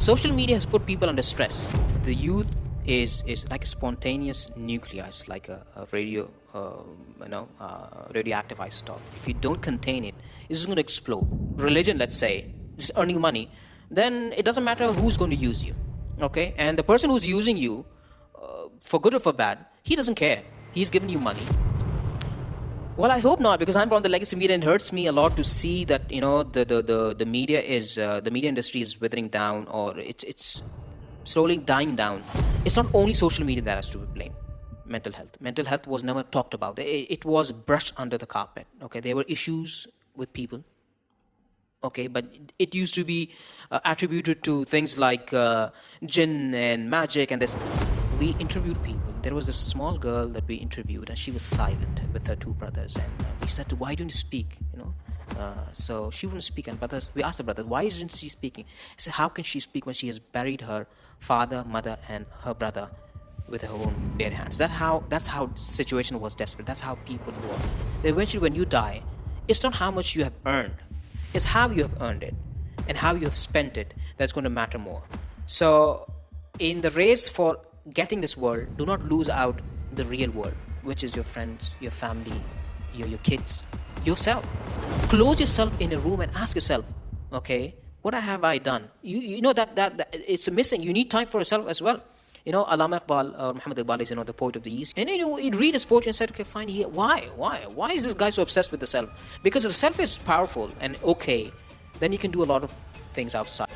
Social media has put people under stress. The youth is like a spontaneous nucleus, like a radioactive isotope. If you don't contain it, it's going to explode. Religion, let's say, is earning money, then it doesn't matter who's going to use you. Okay, and the person who's using you, for good or for bad, he doesn't care. He's giving you money. Well, I hope not, because I'm from the legacy media, and it hurts me a lot to see that the media is the media industry is withering down, or it's slowly dying down. It's not only social media that has to be blamed. Mental health was never talked about. It was brushed under the carpet. Okay, there were issues with people. Okay, but it used to be attributed to things like jinn and magic and this. We interviewed people. There was a small girl that we interviewed, and she was silent with her two brothers. And we said, "Why don't you speak?" So she wouldn't speak. And we asked the brother, "Why isn't she speaking?" He said, "How can she speak when she has buried her father, mother, and her brother with her own bare hands?" That's how the situation was desperate. That's how people were. Eventually, when you die, it's not how much you have earned. It's how you have earned it and how you have spent it that's going to matter more. So in the race for getting this world, do not lose out the real world, which is your friends, your family, your kids, yourself. Close yourself in a room and ask yourself, okay, what have I done? You know that it's missing. You need time for yourself as well. Allama Iqbal, Muhammad Iqbal is the poet of the East. And he'd read his poetry and said, okay, fine, why is this guy so obsessed with the self? Because the self is powerful and okay, then you can do a lot of things outside.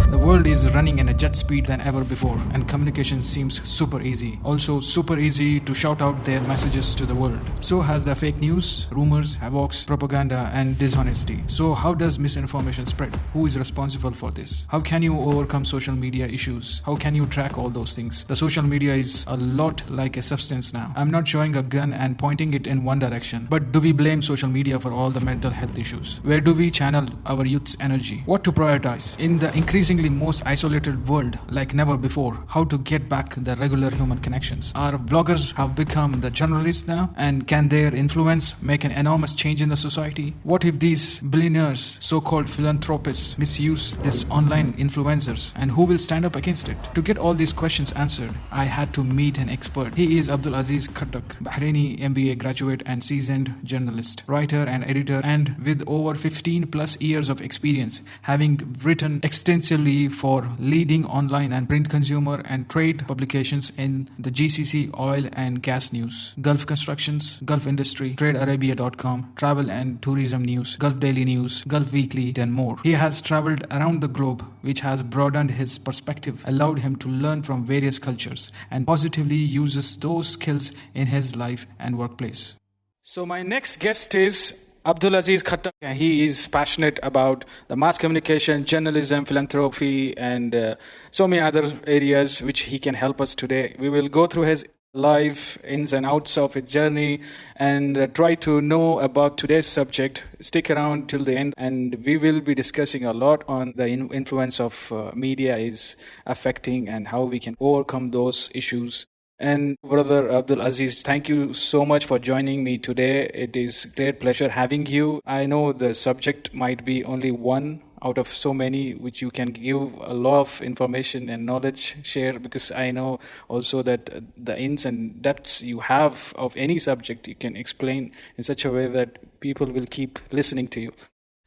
The world is running in a jet speed than ever before, and communication seems super easy. Also super easy to shout out their messages to the world. So has the fake news, rumors, havocs, propaganda, and dishonesty. So how does misinformation spread? Who is responsible for this? How can you overcome social media issues? How can you track all those things? The social media is a lot like a substance now. I'm not showing a gun and pointing it in one direction, but do we blame social media for all the mental health issues? Where do we channel our youth's energy? What to prioritize? In the increasingly most isolated world like never before, how to get back the regular human connections? Our bloggers have become the journalists now, and can their influence make an enormous change in the society? What if these billionaires, so-called philanthropists, misuse these online influencers, and who will stand up against it? To get all these questions answered, I had to meet an expert. He is Abdul Aziz Khattak, Bahraini MBA graduate and seasoned journalist, writer and editor, and with over 15 plus years of experience, having written extensively for leading online and print consumer and trade publications in the GCC, oil and gas news, Gulf constructions, Gulf industry, tradearabia.com, travel and tourism news, Gulf Daily News, Gulf Weekly, and more. He has traveled around the globe, which has broadened his perspective, allowed him to learn from various cultures, and positively uses those skills in his life and workplace. So my next guest is Abdul Aziz Khattak. He is passionate about the mass communication, journalism, philanthropy, and so many other areas which he can help us today. We will go through his life, ins and outs of his journey, and try to know about today's subject. Stick around till the end, and we will be discussing a lot on the influence of media is affecting and how we can overcome those issues. And Brother Abdul Aziz, thank you so much for joining me today. It is great pleasure having you. I know the subject might be only one out of so many which you can give a lot of information and knowledge share, because I know also that the ins and depths you have of any subject you can explain in such a way that people will keep listening to you.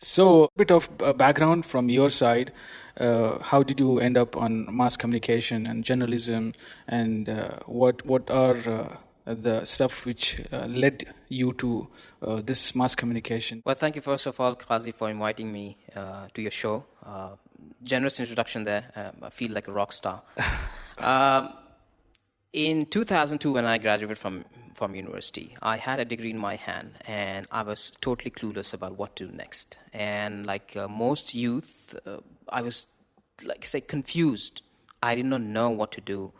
So, a bit of background from your side. How did you end up on mass communication and journalism, and what are the stuff which led you to this mass communication? Well, thank you first of all, Cazi, for inviting me to your show. Generous introduction there. I feel like a rock star. In 2002, when I graduated from university, I had a degree in my hand, and I was totally clueless about what to do next. And like most youth, I was, confused. I did not know what to do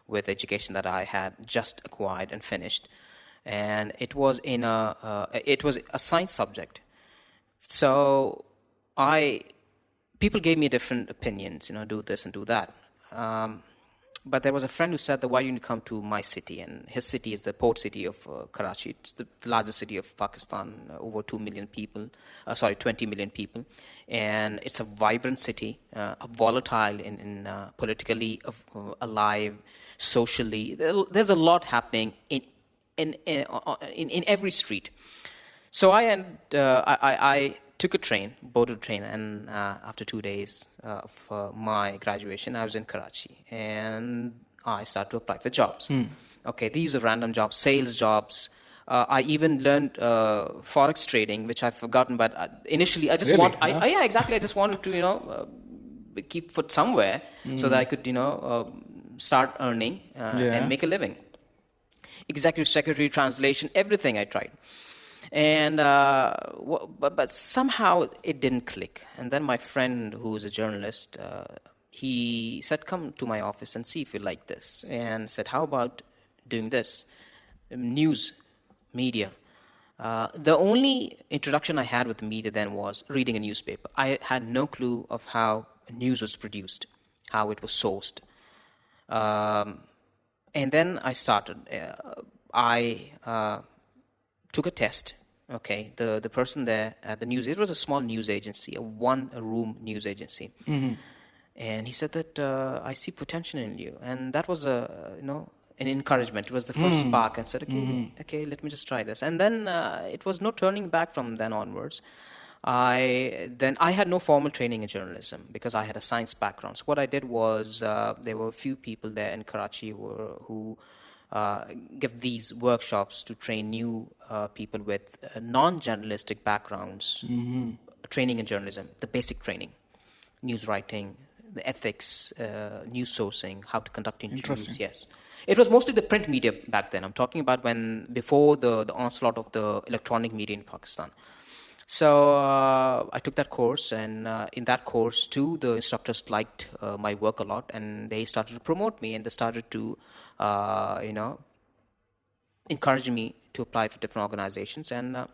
with the education that I had just acquired and finished. And it was it was a science subject. So people gave me different opinions, do this and do that. But there was a friend who said that why don't you come to my city? And his city is the port city of Karachi. It's the largest city of Pakistan, over 2 million people, 20 million people. And it's a vibrant city, volatile in politically alive, socially. There's a lot happening in every street. So I took a train, boarded a train, and after 2 days of my graduation, I was in Karachi, and I started to apply for jobs. Okay, these are random jobs, sales jobs. I even learned forex trading, which I've forgotten, but initially I just Really? exactly. I just wanted to keep foot somewhere so that I could start earning and make a living. Executive secretary, translation, everything I tried. And but somehow it didn't click. And then my friend, who is a journalist, he said, "Come to my office and see if you like this." And said, "How about doing this? News, media." The only introduction I had with the media then was reading a newspaper. I had no clue of how news was produced, how it was sourced. And then I started. I took a test. Okay, the person there at the news, it was a small news agency, a one-room news agency. And he said that I see potential in you, and that was an encouragement. It was the first spark, and said, okay, let me just try this. And then it was no turning back from then onwards. I had no formal training in journalism because I had a science background. So what I did was there were a few people there in Karachi who give these workshops to train new people with non-journalistic backgrounds, training in journalism, the basic training, news writing, the ethics, news sourcing, how to conduct interviews. Yes. It was mostly the print media back then. I'm talking about before the onslaught of the electronic media in Pakistan. So I took that course, and in that course too, the instructors liked my work a lot, and they started to promote me, and they started to, encourage me to apply for different organizations. And I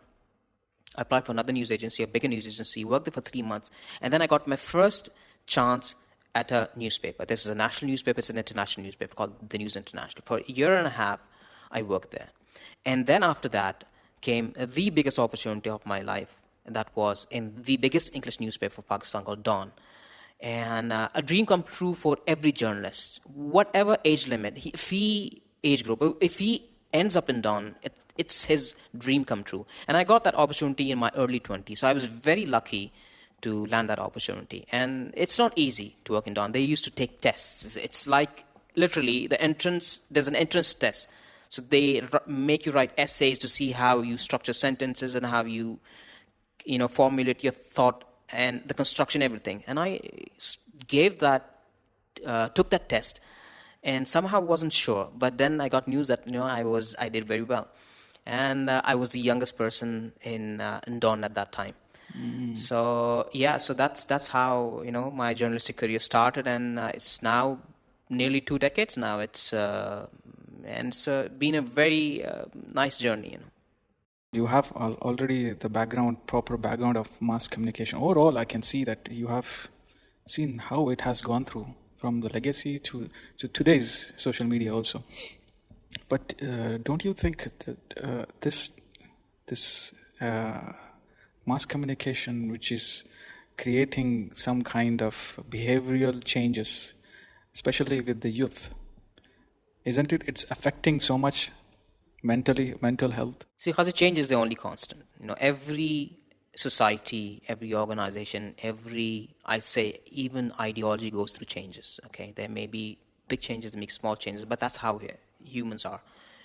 applied for another news agency, a bigger news agency, worked there for 3 months, and then I got my first chance at a newspaper. This is a national newspaper, it's an international newspaper called The News International. For a year and a half, I worked there. And then after that came the biggest opportunity of my life, and that was in the biggest English newspaper for Pakistan called Dawn. And a dream come true for every journalist, whatever age limit, if he ends up in Dawn, it's his dream come true. And I got that opportunity in my early 20s, so I was very lucky to land that opportunity. And it's not easy to work in Dawn. They used to take tests. It's like literally there's an entrance test. So they make you write essays to see how you structure sentences and how you formulate your thought and the construction, everything. And I took that test, and somehow wasn't sure. But then I got news that I did very well, and I was the youngest person in Dawn at that time. So that's how my journalistic career started, and it's now nearly 2 decades now. It's been a very nice journey. You have already the proper background of mass communication. Overall, I can see that you have seen how it has gone through from the legacy to today's social media also. But don't you think that this mass communication, which is creating some kind of behavioral changes, especially with the youth, isn't it? It's affecting so much mental health. See, Cazi, change is the only constant. Every society, every organization, even ideology goes through changes. Okay, there may be big changes, there may be small changes, but that's how humans are.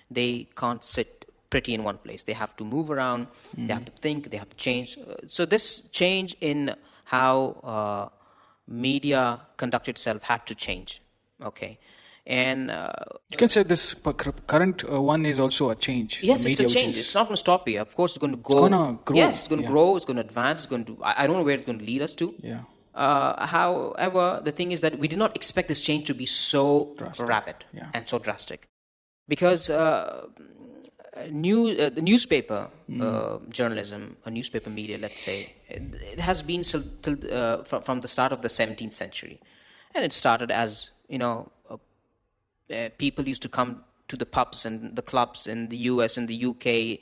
They can't sit pretty in one place. They have to move around. They have to think. They have to change. So this change in how media conduct itself had to change. Okay. And you can say this current one is also a change. Yes, it's a change. It's not going to stop here. Of course, it's going to go. It's going to grow. Yes, it's going to grow. It's going to advance. It's going to. I don't know where it's going to lead us to. Yeah. However, the thing is that we did not expect this change to be so rapid and so drastic, because the newspaper journalism, a newspaper media, let's say, it has been from the start of the 17th century, and it started as people used to come to the pubs and the clubs in the US and the UK,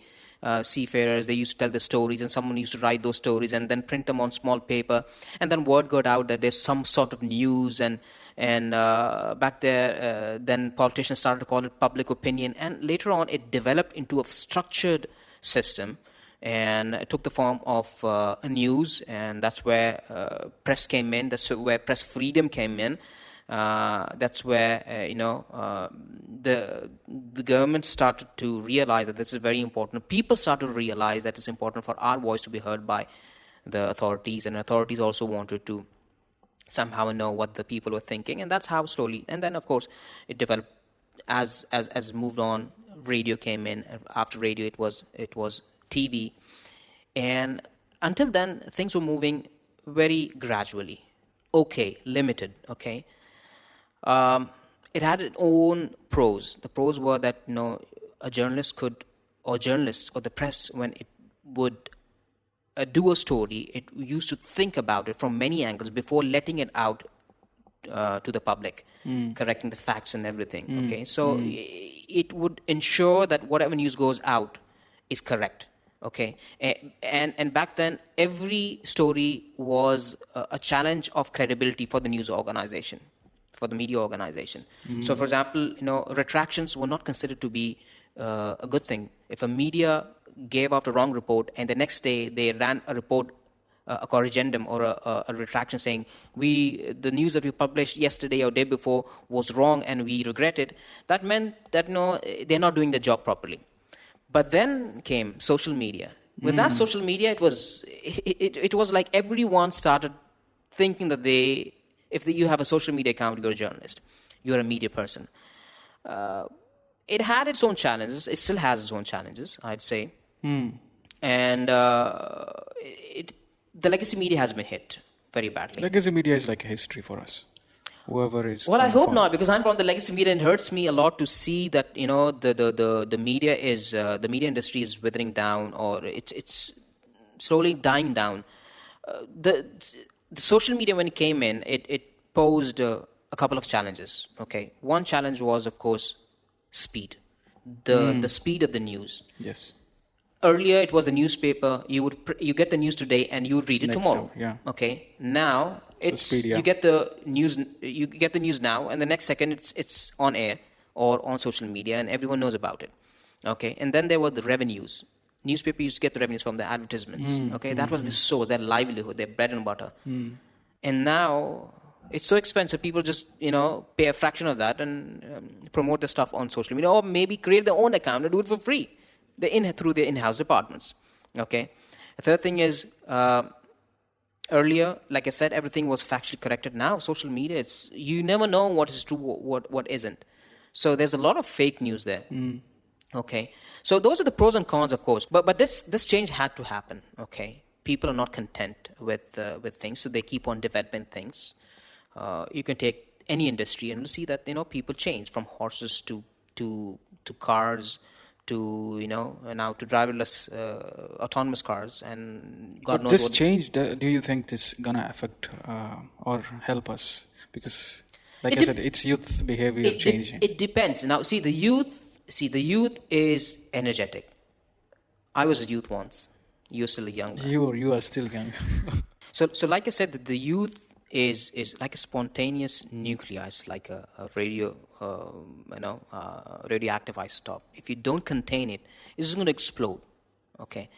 seafarers, they used to tell the stories, and someone used to write those stories and then print them on small paper, and then word got out that there's some sort of news, and back there, then politicians started to call it public opinion, and later on it developed into a structured system, and it took the form of a news, and that's where press came in, that's where press freedom came in. That's where the government started to realize that this is very important. People started to realize that it's important for our voice to be heard by the authorities, and authorities also wanted to somehow know what the people were thinking, and that's how slowly. And then, of course, it developed as moved on. Radio came in. After radio, it was TV, and until then, things were moving very gradually. Okay, limited. Okay. It had its own pros. The pros were that a journalist or the press, when it would do a story, it used to think about it from many angles before letting it out to the public, correcting the facts and everything. Okay, so it would ensure that whatever news goes out is correct. Okay, and back then every story was a challenge of credibility for the news organization, for the media organization. So, for example, retractions were not considered to be a good thing. If a media gave out a wrong report and the next day they ran a report, a corrigendum or a retraction saying the news that we published yesterday or day before was wrong and we regret it, that meant that they're not doing the job properly. But then came social media. With that social media, it was like everyone started thinking that if you have a social media account, you're a journalist, you're a media person. It had its own challenges. It still has its own challenges, I'd say. And the legacy media has been hit very badly. Legacy media is like a history for us. Whoever is. Well, I hope not, because I'm from the legacy media, and it hurts me a lot to see that the media the media industry is withering down, or it's slowly dying down. The social media, when it came in, it posed a couple of challenges. Okay, one challenge was, of course, speed, the speed of the news. Yes. Earlier, it was the newspaper. You get the news today, and you would read it tomorrow. Yeah. Okay. Now speed, yeah. you get the news. You get the news now, and the next second it's on air or on social media, and everyone knows about it. Okay. And then there were the revenues. Newspaper used to get the revenues from the advertisements. Okay. That was the source, their livelihood, their bread and butter. And now it's so expensive. People just pay a fraction of that and promote the stuff on social media, or maybe create their own account and do it for free. Through their in-house departments. Okay. The third thing is, earlier, like I said, everything was factually corrected. Now, social media, you never know what is true, what isn't. So there's a lot of fake news there. Okay. So those are the pros and cons, of course. But this change had to happen. Okay. People are not content with things, so they keep on developing things. You can take any industry and you'll see that people change from horses to cars, to now to driverless autonomous cars, and God knows this what change. Do you think this gonna affect or help us? Because, like I said, it's youth behavior changing. It depends. Now, the youth is energetic. I was a youth once. You're still young. You are still young. So like I said, the youth is like a spontaneous nucleus, like a radio, radioactive isotope. If you don't contain it, it's going to explode. Okay,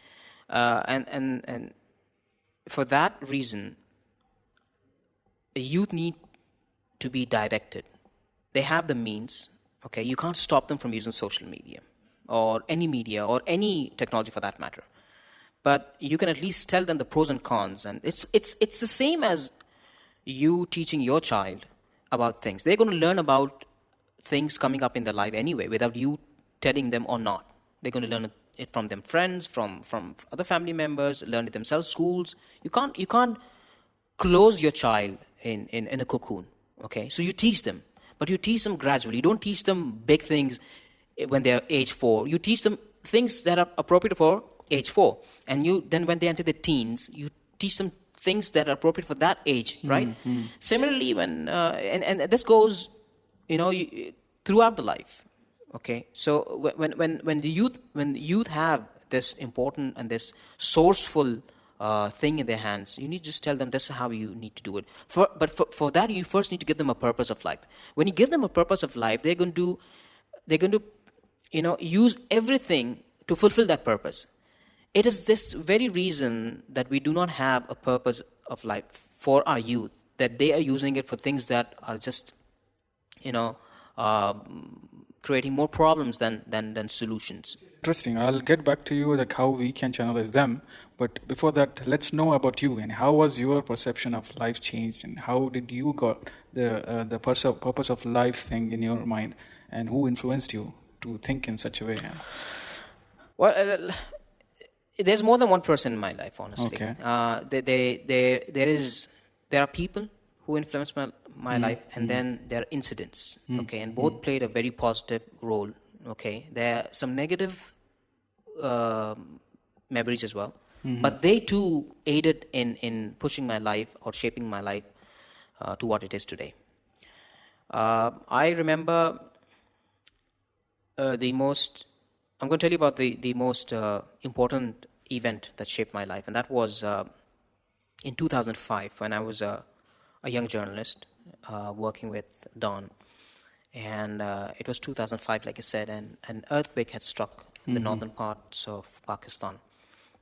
and for that reason, the youth need to be directed. They have the means. Okay, you can't stop them from using social media or any technology for that matter. But you can at least tell them the pros and cons, and it's the same as you teaching your child about things. They're going to learn about things coming up in their life anyway, without you telling them or not. They're going to learn it from them friends, from other family members, learn it themselves, schools. You can't close your child in a cocoon. Okay, so you teach them, but you teach them gradually. You don't teach them big things when they're age 4. You teach them things that are appropriate for age 4, and then when they enter the teens, you teach them things that are appropriate for that age, right? Similarly, when and this goes, through throughout the life. Okay, so when the youth have this important and this sourceful thing in their hands, you need to just tell them this is how you need to do it. For that, you first need to give them a purpose of life. When you give them a purpose of life, they're going to use everything to fulfill that purpose. It is this very reason that we do not have a purpose of life for our youth, that they are using it for things that are just, creating more problems than solutions. Interesting. I'll get back to you like how we can channelize them. But before that, let's know about you and how was your perception of life changed, and how did you got the purpose of life thing in your mind, and who influenced you to think in such a way? Well, there's more than one person in my life, honestly. Okay. There are people who influenced my life, and then there are incidents. Okay, and both played a very positive role. Okay, there are some negative memories as well, but they too aided in pushing my life or shaping my life to what it is today. I remember I'm going to tell you about the most important event that shaped my life, and that was in 2005 when I was a young journalist working with Don. And it was 2005, like I said, and an earthquake had struck the northern parts of Pakistan.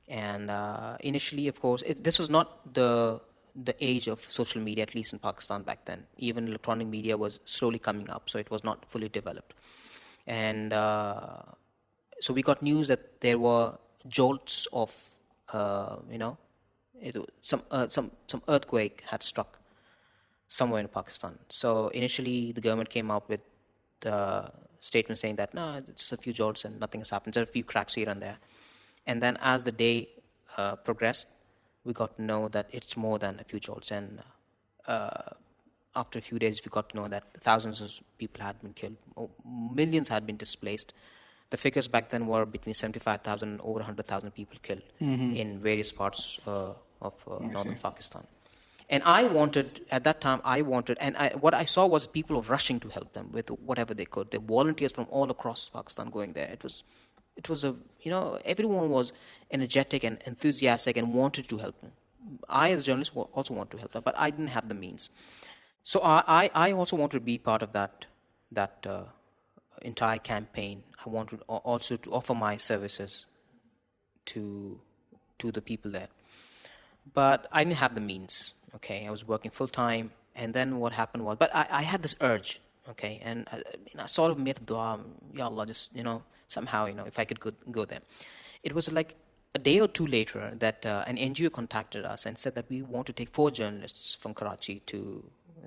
And initially, of course, this was not the age of social media, at least in Pakistan back then. Even electronic media was slowly coming up, so it was not fully developed. And so we got news that there were jolts of, some earthquake had struck somewhere in Pakistan. So initially, the government came out with the statement saying that, no, it's just a few jolts and nothing has happened. There are a few cracks here and there. And then as the day progressed, we got to know that it's more than a few jolts. And after a few days, we got to know that thousands of people had been killed. Millions had been displaced. The figures back then were between 75,000 and over 100,000 people killed in various parts of northern Pakistan. And at that time, what I saw was people rushing to help them with whatever they could. The volunteers from all across Pakistan going there. It was everyone was energetic and enthusiastic and wanted to help them. I, as a journalist, also want to help them, but I didn't have the means. So I also wanted to be part of that entire campaign. I wanted also to offer my services to the people there. But I didn't have the means. Okay, I was working full time, and then what happened was, but I had this urge, okay, and I sort of made a dua, Ya Allah, just somehow, if I could go there. It was like a day or two later that an NGO contacted us and said that we want to take 4 journalists from Karachi to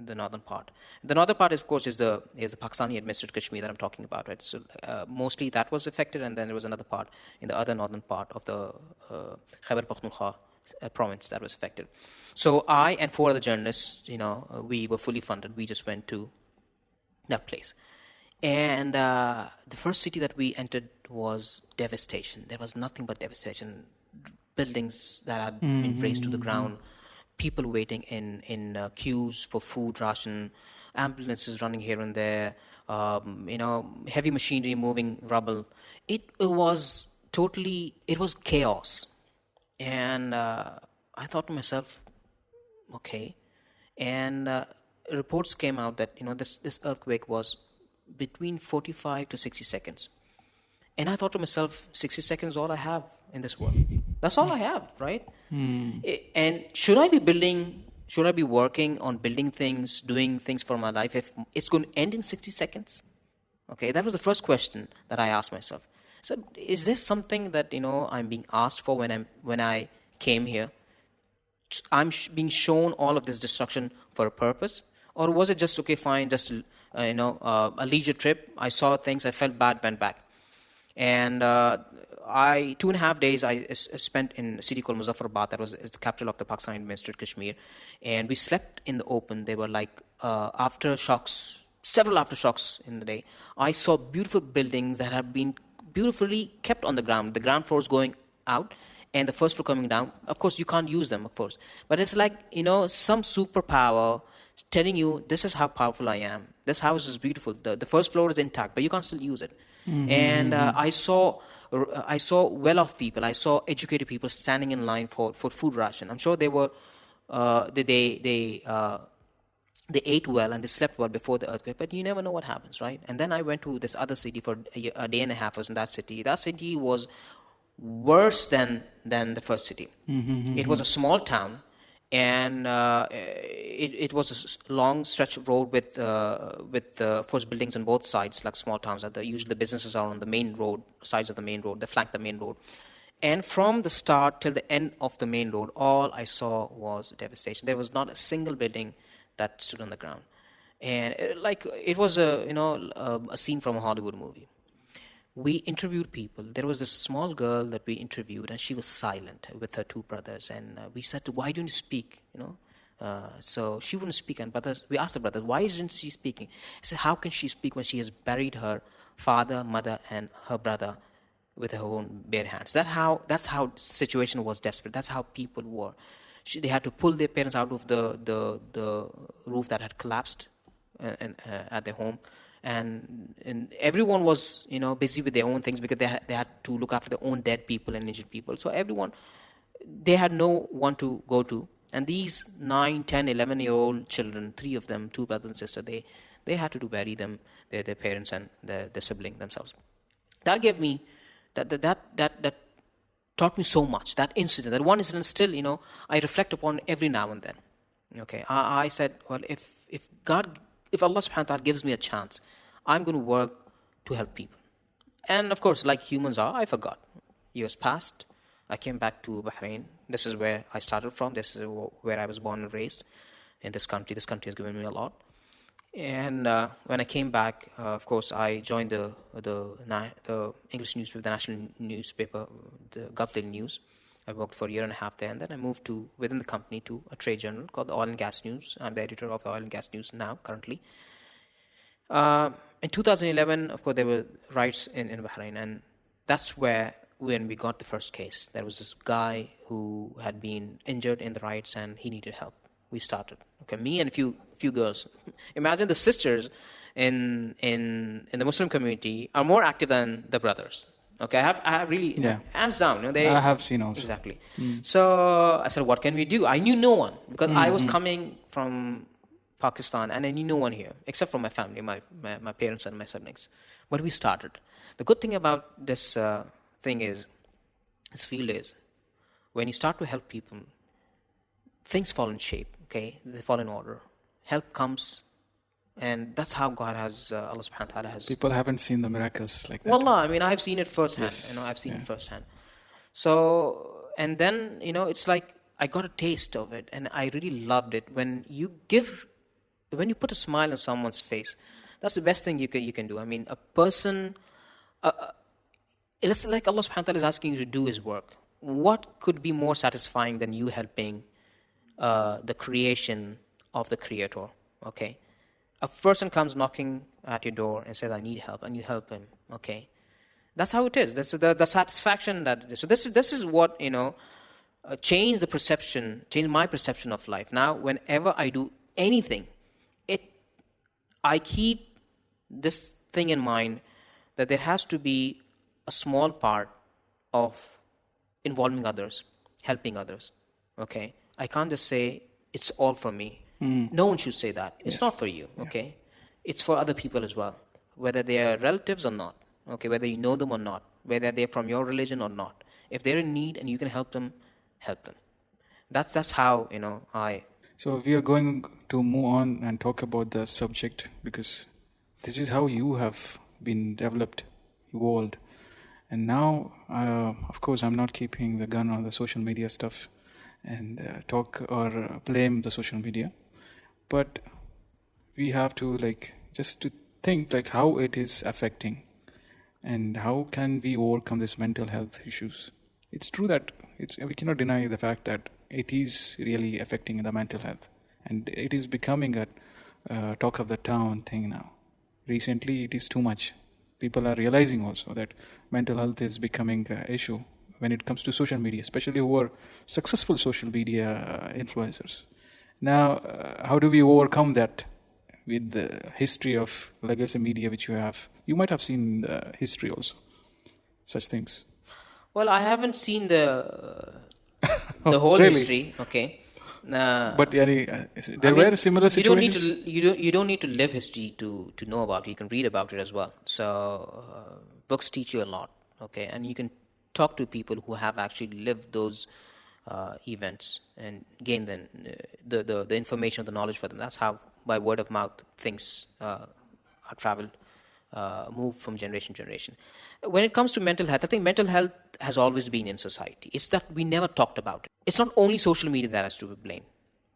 the northern part. The northern part, of course, is the Pakistani administered Kashmir that I'm talking about, right? So mostly that was affected, and then there was another part in the other northern part of the Khyber Pakhtunkhwa province that was affected. So I and 4 other journalists, we were fully funded. We just went to that place. And the first city that we entered was devastation. There was nothing but devastation. Buildings that had been razed to the ground, people waiting in queues for food ration, ambulances running here and there, heavy machinery moving rubble. It was chaos. And I thought to myself, okay. And reports came out that this earthquake was between 45 to 60 seconds. And I thought to myself, 60 seconds is all I have in this world. That's all I have, right? And should I be working on building things, doing things for my life if it's going to end in 60 seconds? Okay, that was the first question that I asked myself. So is this something that I'm being asked for when I came here? I'm being shown all of this destruction for a purpose, or was it just okay, fine, just a leisure trip? I saw things, I felt bad, went back, and 2.5 days I spent in a city called Muzaffarabad. That was the capital of the Pakistani administered Kashmir, and we slept in the open. They were like aftershocks, several aftershocks in the day. I saw beautiful buildings that have been beautifully kept on the ground. The ground floors going out and the first floor coming down. Of course, you can't use them, of course. But it's like, some superpower telling you this is how powerful I am. This house is beautiful. The first floor is intact, but you can't still use it. And I saw well-off people. I saw educated people standing in line for food ration. I'm sure they were they ate well and they slept well before the earthquake, but you never know what happens, right? And then I went to this other city for a day and a half. I was in that city. That city was worse than the first city. It was a small town, and it was a long stretch of road with of course buildings on both sides, like small towns. Usually the businesses are on the main road, sides of the main road. They flank the main road. And from the start till the end of the main road, all I saw was devastation. There was not a single building that stood on the ground, and it was a scene from a Hollywood movie. We interviewed people. There was this small girl that we interviewed, and she was silent with her two brothers. And we said, "Why don't you speak?" So she wouldn't speak. And we asked the brothers, "Why isn't she speaking?" I said, "How can she speak when she has buried her father, mother, and her brother with her own bare hands?" That's how situation was desperate. That's how people were. They had to pull their parents out of the roof that had collapsed at their home, and everyone was busy with their own things because they had to look after their own dead people and injured people. So they had no one to go to, and these 9, 10, 11-year-old children, 3 of them, 2 brothers and sister, they had to bury them, their parents and their sibling themselves. That gave me that taught me so much. That incident, that one incident, still, I reflect upon every now and then. Okay, I said, well, if Allah subhanahu wa ta'ala gives me a chance, I'm going to work to help people. And of course, like humans are, I forgot. Years passed. I came back to Bahrain. This is where I started from. This is where I was born and raised, in this country. This country has given me a lot. And when I came back, of course, I joined the English newspaper, the national newspaper, the Gulf Daily News. I worked for a year and a half there, and then I moved within the company to a trade journal called the Oil and Gas News. I'm the editor of the Oil and Gas News now, currently. In 2011, of course, there were riots in Bahrain, and that's when we got the first case. There was this guy who had been injured in the riots, and he needed help. We started. Okay, me and a few girls. Imagine the sisters in the Muslim community are more active than the brothers. Okay, I have really, hands down. I have seen also. Exactly. So I said, what can we do? I knew no one because I was coming from Pakistan and I knew no one here except for my family, my parents and my siblings. But we started. The good thing about this field is, when you start to help people, things fall in shape. Okay, they fall in order. Help comes, and that's how God has, Allah subhanahu wa ta'ala has. People haven't seen the miracles like that. Wallah, I mean, I've seen it firsthand. Yes. I've seen it firsthand. So, and then, it's like I got a taste of it, and I really loved it. When you put a smile on someone's face, that's the best thing you can do. I mean, a person, it's like Allah subhanahu wa ta'ala is asking you to do His work. What could be more satisfying than you helping the creation of the Creator? Okay, a person comes knocking at your door and says, "I need help," and you help him. Okay, that's how it is. That's the satisfaction that it is. So this is what changed my perception of life. Now, whenever I do anything, I keep this thing in mind that there has to be a small part of involving others, helping others. Okay, I can't just say it's all for me. No one should say that. It's not for you. Okay, it's for other people as well, whether they are relatives or not. Okay, whether you know them or not, whether they're from your religion or not. If they're in need and you can help them, help them. That's how I. So we are going to move on and talk about the subject, because this is how you have been developed, evolved. And now, of course, I'm not keeping the gun on the social media stuff and talk or blame the social media. But we have to just to think how it is affecting and how can we overcome this mental health issues. It's true that we cannot deny the fact that it is really affecting the mental health, and it is becoming a talk of the town thing now. Recently, it is too much. People are realizing also that mental health is becoming an issue when it comes to social media, especially who are successful social media influencers. Now, how do we overcome that with the history of legacy media which you have? You might have seen the history also, such things. Well, I haven't seen the whole really? history. Okay. But there were similar situations. You don't need to live history to know about it. You can read about it as well. So books teach you a lot. Okay, and you can talk to people who have actually lived those events and gain the information, the knowledge for them. That's how, by word of mouth, things are traveled, move from generation to generation. When it comes to mental health, I think mental health has always been in society. It's that we never talked about it. It's not only social media that has to be blamed.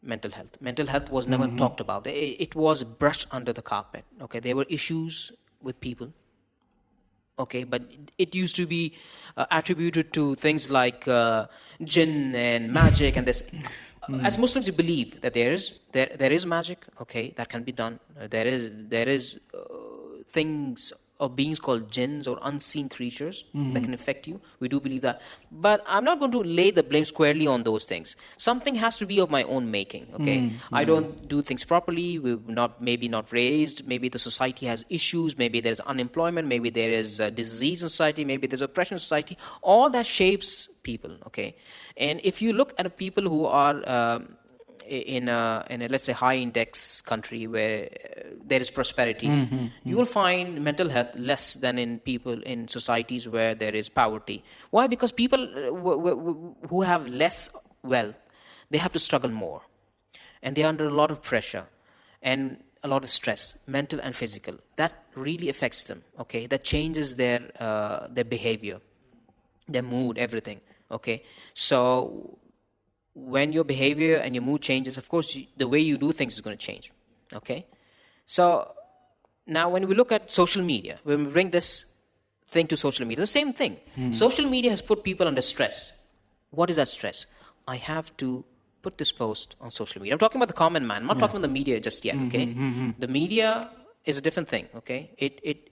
Mental health. Mental health was never talked about. It was brushed under the carpet. Okay, there were issues with people. Okay, but it used to be attributed to things like jinn and magic and this. As Muslims, we believe that there is magic. Okay, that can be done. There is things or beings called jinns or unseen creatures that can affect you. We do believe that. But I'm not going to lay the blame squarely on those things. Something has to be of my own making, okay? I don't do things properly. We're maybe not raised. Maybe the society has issues. Maybe there's unemployment. Maybe there is disease in society. Maybe there's oppression in society. All that shapes people, okay? And if you look at people who are in a let's say high index country where there is prosperity, you will find mental health less than in people in societies where there is poverty. Why? Because people who have less wealth, they have to struggle more, and they're under a lot of pressure and a lot of stress, mental and physical. That really affects them. Okay, that changes their behavior, their mood, everything. Okay, so when your behavior and your mood changes, of course, the way you do things is going to change. Okay? So now when we look at social media, when we bring this thing to social media, the same thing. Social media has put people under stress. What is that stress? I have to put this post on social media. I'm talking about the common man. I'm not talking about the media just yet, okay? The media is a different thing, okay? It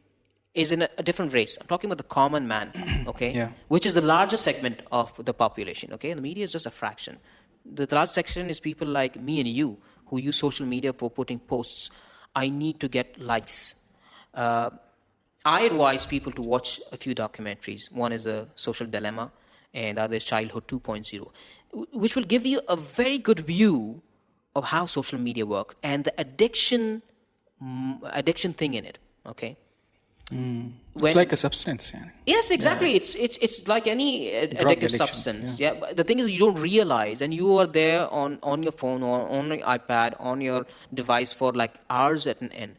is in a different race. I'm talking about the common man, okay? Yeah. Which is the largest segment of the population, okay? The media is just a fraction. The large section is people like me and you who use social media for putting posts. I need to get likes. I advise people to watch a few documentaries. One is A Social Dilemma and the other is Childhood 2.0, which will give you a very good view of how social media works and the addiction thing in it, okay? It's like a substance. Yeah. Yes, exactly. Yeah. It's like any addictive substance. Yeah. But the thing is, you don't realize, and you are there on your phone or on your iPad, on your device for like hours at an end.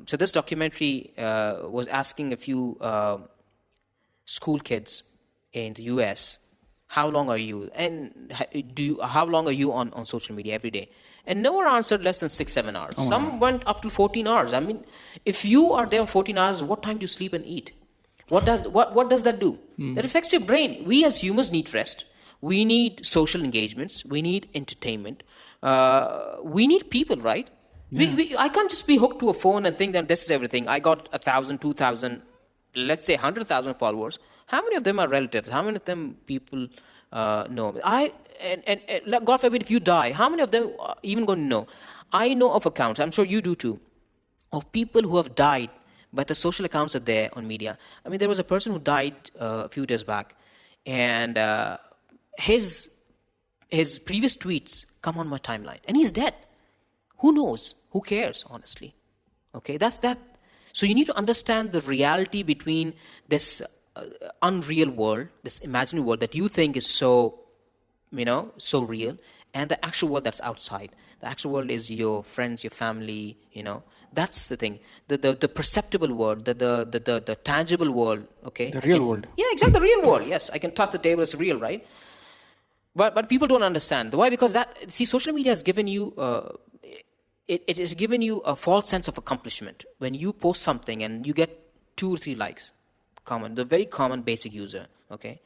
So this documentary was asking a few school kids in the US, how long are you? And how long are you on social media every day? And no one answered less than 6-7 hours. Some went up to 14 hours. I mean, if you are there 14 hours, what time do you sleep and eat? What does that do? That affects your brain. We as humans need rest. We need social engagements. We need entertainment. We need people, right? Yeah. I can't just be hooked to a phone and think that this is everything. I got 1,000, 2,000, let's say 100,000 followers. How many of them are relatives? How many of them people know? And God forbid if you die, how many of them are even going to know? I know of accounts, I'm sure you do too, of people who have died, but the social accounts are there on media. I mean, there was a person who died a few days back, and his previous tweets come on my timeline, and he's dead. Who knows? Who cares, honestly? Okay, that's that. So you need to understand the reality between this unreal world, this imaginary world that you think is so real, and the actual world that's outside. The actual world is your friends, your family, That's the thing. The perceptible world, the tangible world, okay? The real world. Yeah, exactly, the real world. Yes, I can touch the table, it's real, right? But people don't understand. Why? Because social media has given you it has given you a false sense of accomplishment. When you post something and you get 2 or 3 likes, the very common basic user, okay?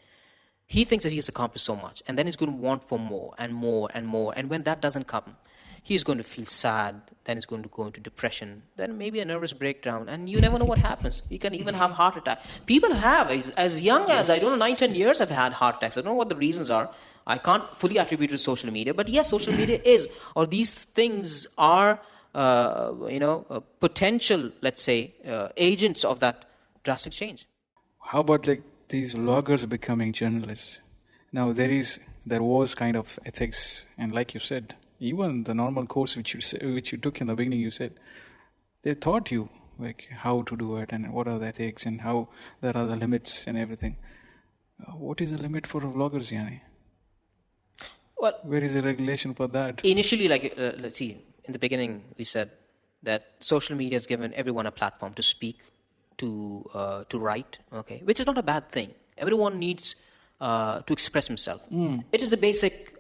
He thinks that he has accomplished so much, and then he's going to want for more and more and more. And when that doesn't come, he's going to feel sad, then he's going to go into depression, then maybe a nervous breakdown, and you never know what happens. You can even have heart attack. People have, as young as, 9-10 years, have had heart attacks. I don't know what the reasons are. I can't fully attribute it to social media, but yes, social media is, or these things are, potential, let's say, agents of that drastic change. How about like these vloggers becoming journalists? Now there was kind of ethics, and like you said, even the normal course which you took in the beginning, you said they taught you like how to do it and what are the ethics and how there are the limits and everything. What is the limit for vloggers, Yani? Well, where is the regulation for that? Initially, let's see, in the beginning, we said that social media has given everyone a platform to speak, to write, okay, which is not a bad thing. Everyone needs to express himself. It is the basic,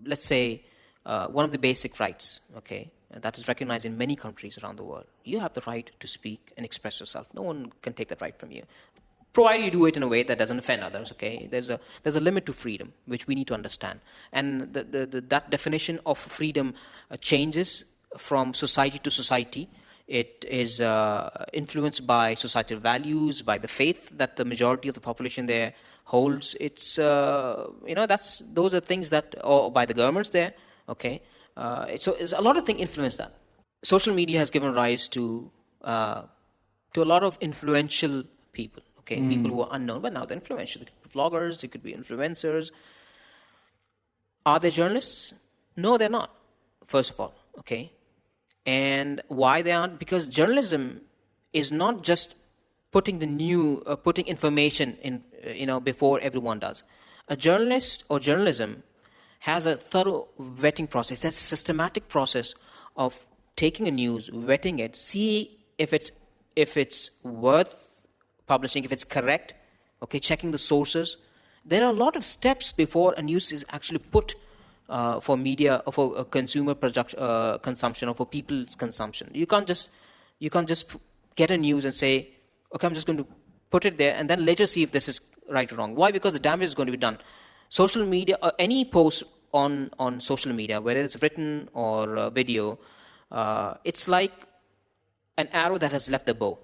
let's say, one of the basic rights, okay, that is recognized in many countries around the world. You have the right to speak and express yourself. No one can take that right from you, provided you do it in a way that doesn't offend others. Okay, there's a limit to freedom, which we need to understand, and that definition of freedom changes from society to society. It is influenced by societal values, by the faith that the majority of the population there holds. It's those are things that, or by the governments there. Okay, so a lot of things influence that. Social media has given rise to a lot of influential people. Okay, people who are unknown, but now they're influential. They could be vloggers, they could be influencers. Are they journalists? No, they're not, first of all. Okay, and why they aren't? Because journalism is not just putting information in, before everyone does. A journalist or journalism has a thorough vetting process. That's a systematic process of taking a news, vetting it, see if it's worth publishing, if it's correct, okay, checking the sources. There are a lot of steps before a news is actually put for media, or for consumer consumption, or for people's consumption. You can't just get a news and say, okay, I'm just going to put it there and then later see if this is right or wrong. Why? Because the damage is going to be done. Social media, any post on social media, whether it's written or video, it's like an arrow that has left the bow.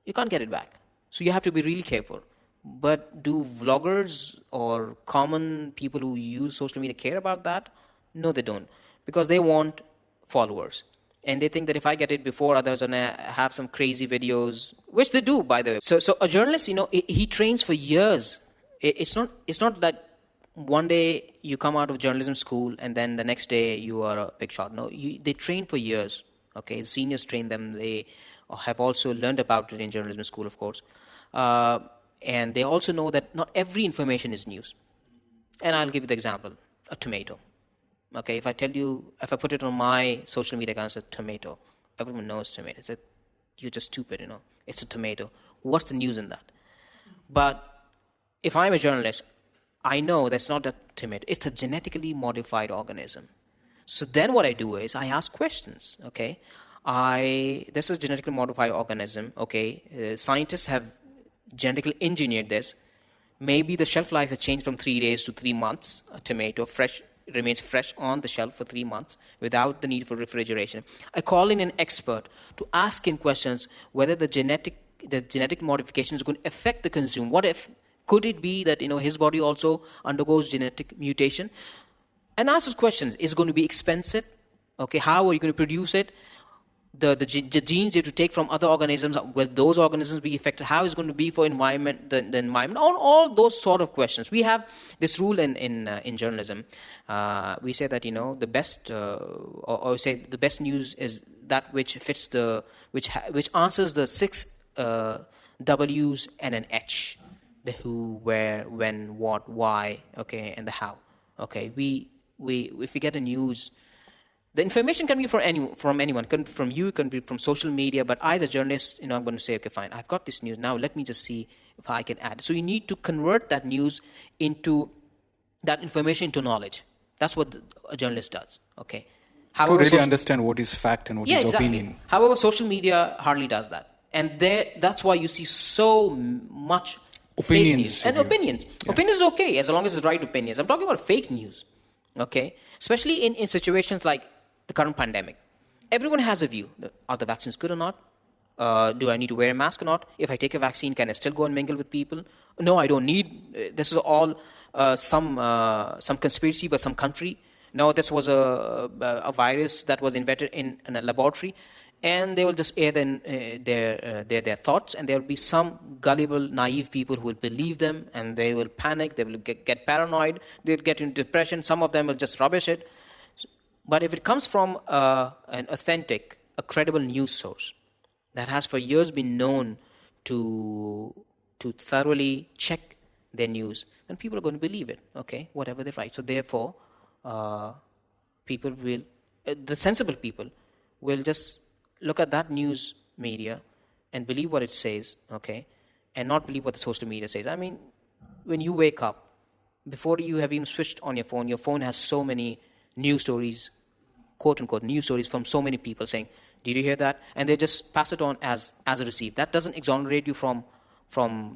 You can't get it back. So you have to be really careful. But do vloggers or common people who use social media care about that? No, they don't. Because they want followers. And they think that if I get it before others and I have some crazy videos, which they do, by the way. So a journalist, he trains for years. It's not that one day you come out of journalism school and then the next day you are a big shot. No, they train for years. Okay, seniors train them. They have also learned about it in journalism school, of course. And they also know that not every information is news. And I'll give you the example, a tomato. Okay, if I put it on my social media account, it's a tomato. Everyone knows tomato. You're just stupid, It's a tomato. What's the news in that? But if I'm a journalist, I know that's not a tomato. It's a genetically modified organism. So then what I do is I ask questions, okay? This is a genetically modified organism, okay? Scientists have genetically engineered this. Maybe the shelf life has changed from 3 days to 3 months. A tomato remains fresh on the shelf for 3 months without the need for refrigeration. I call in an expert to ask him questions whether the genetic modification is going to affect the consumer. What if? Could it be that his body also undergoes genetic mutation? And ask those questions. Is it going to be expensive? Okay, how are you going to produce it? The genes you have to take from other organisms, will those organisms be affected? How is it going to be for environment, the environment? All those sort of questions. We have this rule in journalism. We say that the best, or say the best news is that which fits which answers the 6 W's and an H: the who, where, when, what, why, okay, and the how. Okay, if we get a news. The information can be from anyone. It can be from you, it can be from social media, but I, the journalist, I'm going to say, okay, fine, I've got this news. Now let me just see if I can add. So you need to convert that news that information into knowledge. That's what a journalist does, okay? However, to really understand what is fact and what is exactly. opinion. However, social media hardly does that. And that's why you see so much fake news. And opinions. Yeah. Opinions is okay, as long as it's right opinions. I'm talking about fake news, okay? Especially in situations like the current pandemic. Everyone has a view. Are the vaccines good or not? Do I need to wear a mask or not? If I take a vaccine, can I still go and mingle with people? No, I don't need. This is all some conspiracy by some country. No, this was a virus that was invented in a laboratory, and they will just air their thoughts, and there will be some gullible, naive people who will believe them, and they will panic. They will get paranoid. They'll get into depression. Some of them will just rubbish it. But if it comes from an authentic, a credible news source that has for years been known to thoroughly check their news, then people are going to believe it, okay, whatever they write. So therefore, people will, the sensible people will just look at that news media and believe what it says, okay, and not believe what the social media says. I mean, when you wake up, before you have even switched on your phone has so many news stories, quote-unquote news stories from so many people saying, did you hear that? And they just pass it on as a receipt. That doesn't exonerate you from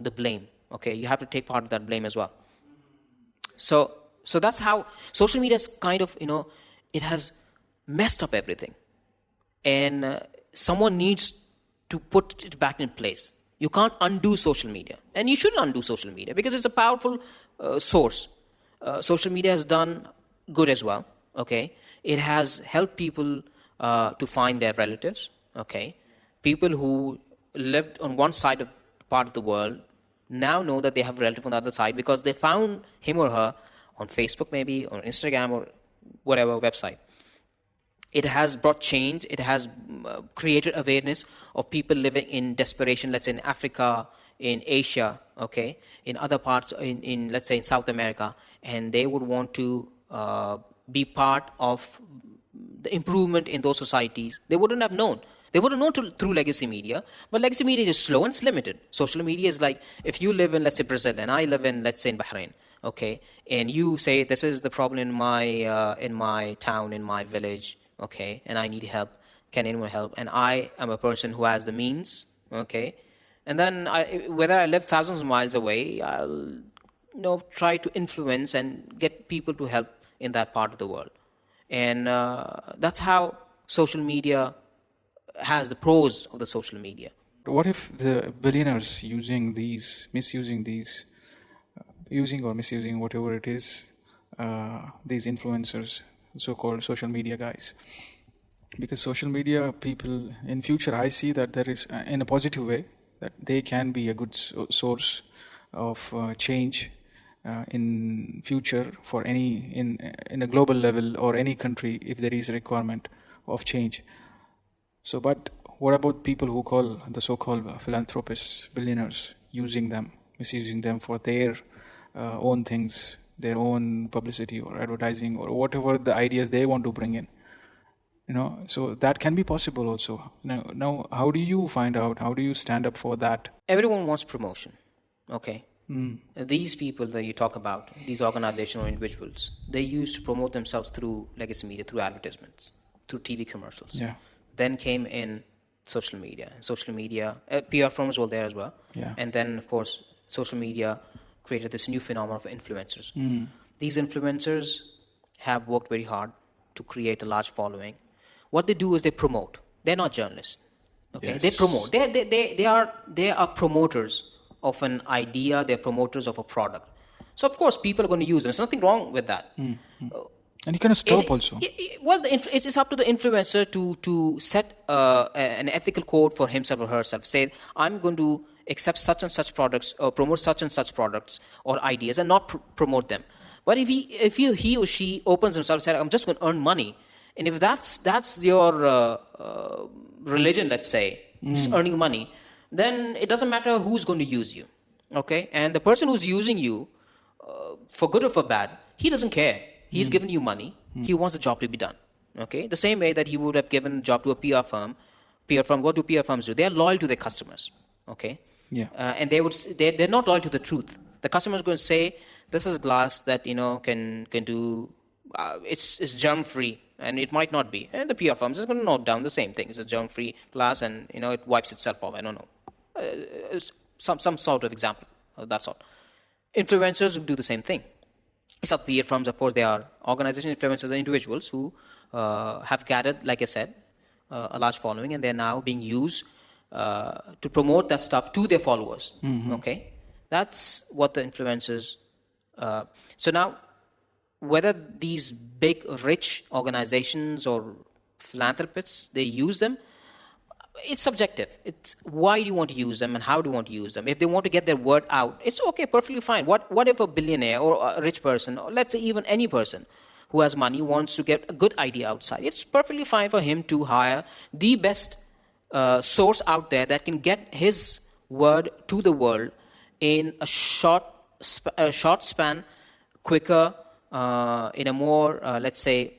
the blame, okay? You have to take part of that blame as well. So that's how social media is kind of, it has messed up everything. And someone needs to put it back in place. You can't undo social media. And you shouldn't undo social media because it's a powerful source. Social media has done good as well, okay? It has helped people to find their relatives, okay? People who lived on one side of part of the world now know that they have a relative on the other side because they found him or her on Facebook maybe, on Instagram or whatever website. It has brought change. It has created awareness of people living in desperation, let's say in Africa, in Asia, okay, in other parts, in let's say in South America, and they would want to be part of the improvement in those societies. They wouldn't have known. They would have known through legacy media, but legacy media is slow and it's limited. Social media is like, if you live in, let's say, Brazil, and I live in, let's say, in Bahrain, okay, and you say, this is the problem in my town, in my village, okay, and I need help. Can anyone help? And I am a person who has the means, okay, and then whether I live thousands of miles away, I'll try to influence and get people to help in that part of the world. And that's how social media has the pros of the social media. What if the billionaires misusing or misusing whatever it is, these influencers, so-called social media guys? Because social media people, in future, I see that there is, in a positive way, that they can be a good source of change in future for in a global level or any country if there is a requirement of change. So, but what about people who call the so-called philanthropists, billionaires, misusing them for their own things, their own publicity or advertising or whatever the ideas they want to bring in? So that can be possible also. Now, how do you find out? How do you stand up for that? Everyone wants promotion, okay? These people that you talk about, these organizations or individuals, they used to promote themselves through legacy media, through advertisements, through TV commercials. Yeah. Then came in social media. PR firms were there as well. Yeah. And then, of course, social media created this new phenomenon of influencers. These influencers have worked very hard to create a large following. What they do is they promote. They're not journalists. Okay, yes. They promote. They are promoters of an idea. They're promoters of a product. So of course, people are going to use them. There's nothing wrong with that. And you can stop also. It's up to the influencer to set an ethical code for himself or herself. Say, I'm going to accept such and such products or promote such and such products or ideas and not promote them. But if he or she opens himself and says, I'm just going to earn money, and if that's your religion, let's say, just earning money, then it doesn't matter who's going to use you, okay? And the person who's using you, for good or for bad, he doesn't care. He's given you money. He wants the job to be done, okay? The same way that he would have given a job to a PR firm. What do PR firms do? They are loyal to their customers, okay? Yeah. And they're not loyal to the truth. The customer is going to say, this is glass that can do. It's germ-free, and it might not be. And the PR firms is going to note down the same thing. It's a germ-free glass, and it wipes itself off. I don't know, some sort of example of that sort. Influencers will do the same thing. It's not PR firms, of course. They are organizations. Influencers are individuals who have gathered, like I said, a large following, and they're now being used to promote that stuff to their followers. Okay, that's what the influencers. So now, whether these big, rich organizations or philanthropists, they use them, it's subjective. It's why do you want to use them and how do you want to use them. If they want to get their word out, it's okay, perfectly fine. What if a billionaire or a rich person, or let's say even any person who has money wants to get a good idea outside? It's perfectly fine for him to hire the best source out there that can get his word to the world in a short span, quicker, in a more, let's say...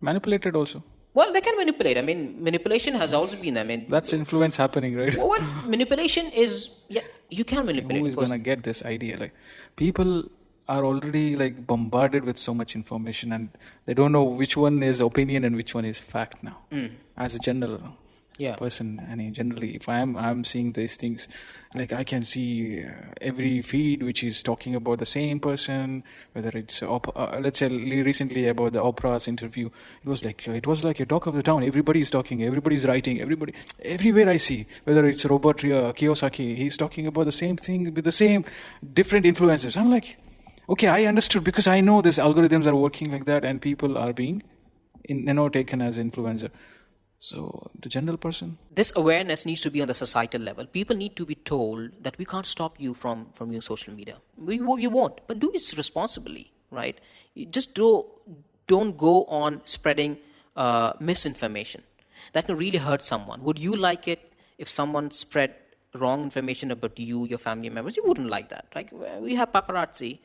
Manipulated also. Well, they can manipulate. I mean, manipulation has also been... I mean, that's influence happening, right? Well, manipulation is... Yeah, you can manipulate. Who is going to get this idea? Like, people are already like bombarded with so much information, and they don't know which one is opinion and which one is fact now. As a general person, and generally, if I'm seeing these things, like I can see every feed which is talking about the same person, whether it's let's say recently about the Oprah's interview, it was like a talk of the town. Everybody's talking, everybody's writing, everywhere I see, whether it's Robert Kiyosaki, he's talking about the same thing with the same different influencers. I'm like, okay, I understood, because I know these algorithms are working like that, and people are being taken as influencer. So the general person, this awareness needs to be on the societal level. People need to be told that we can't stop you from using social media. You won't, but do it responsibly, right? You just don't go on spreading misinformation. That can really hurt someone. Would you like it if someone spread wrong information about you, your family members? You wouldn't like that. Like, we have paparazzi,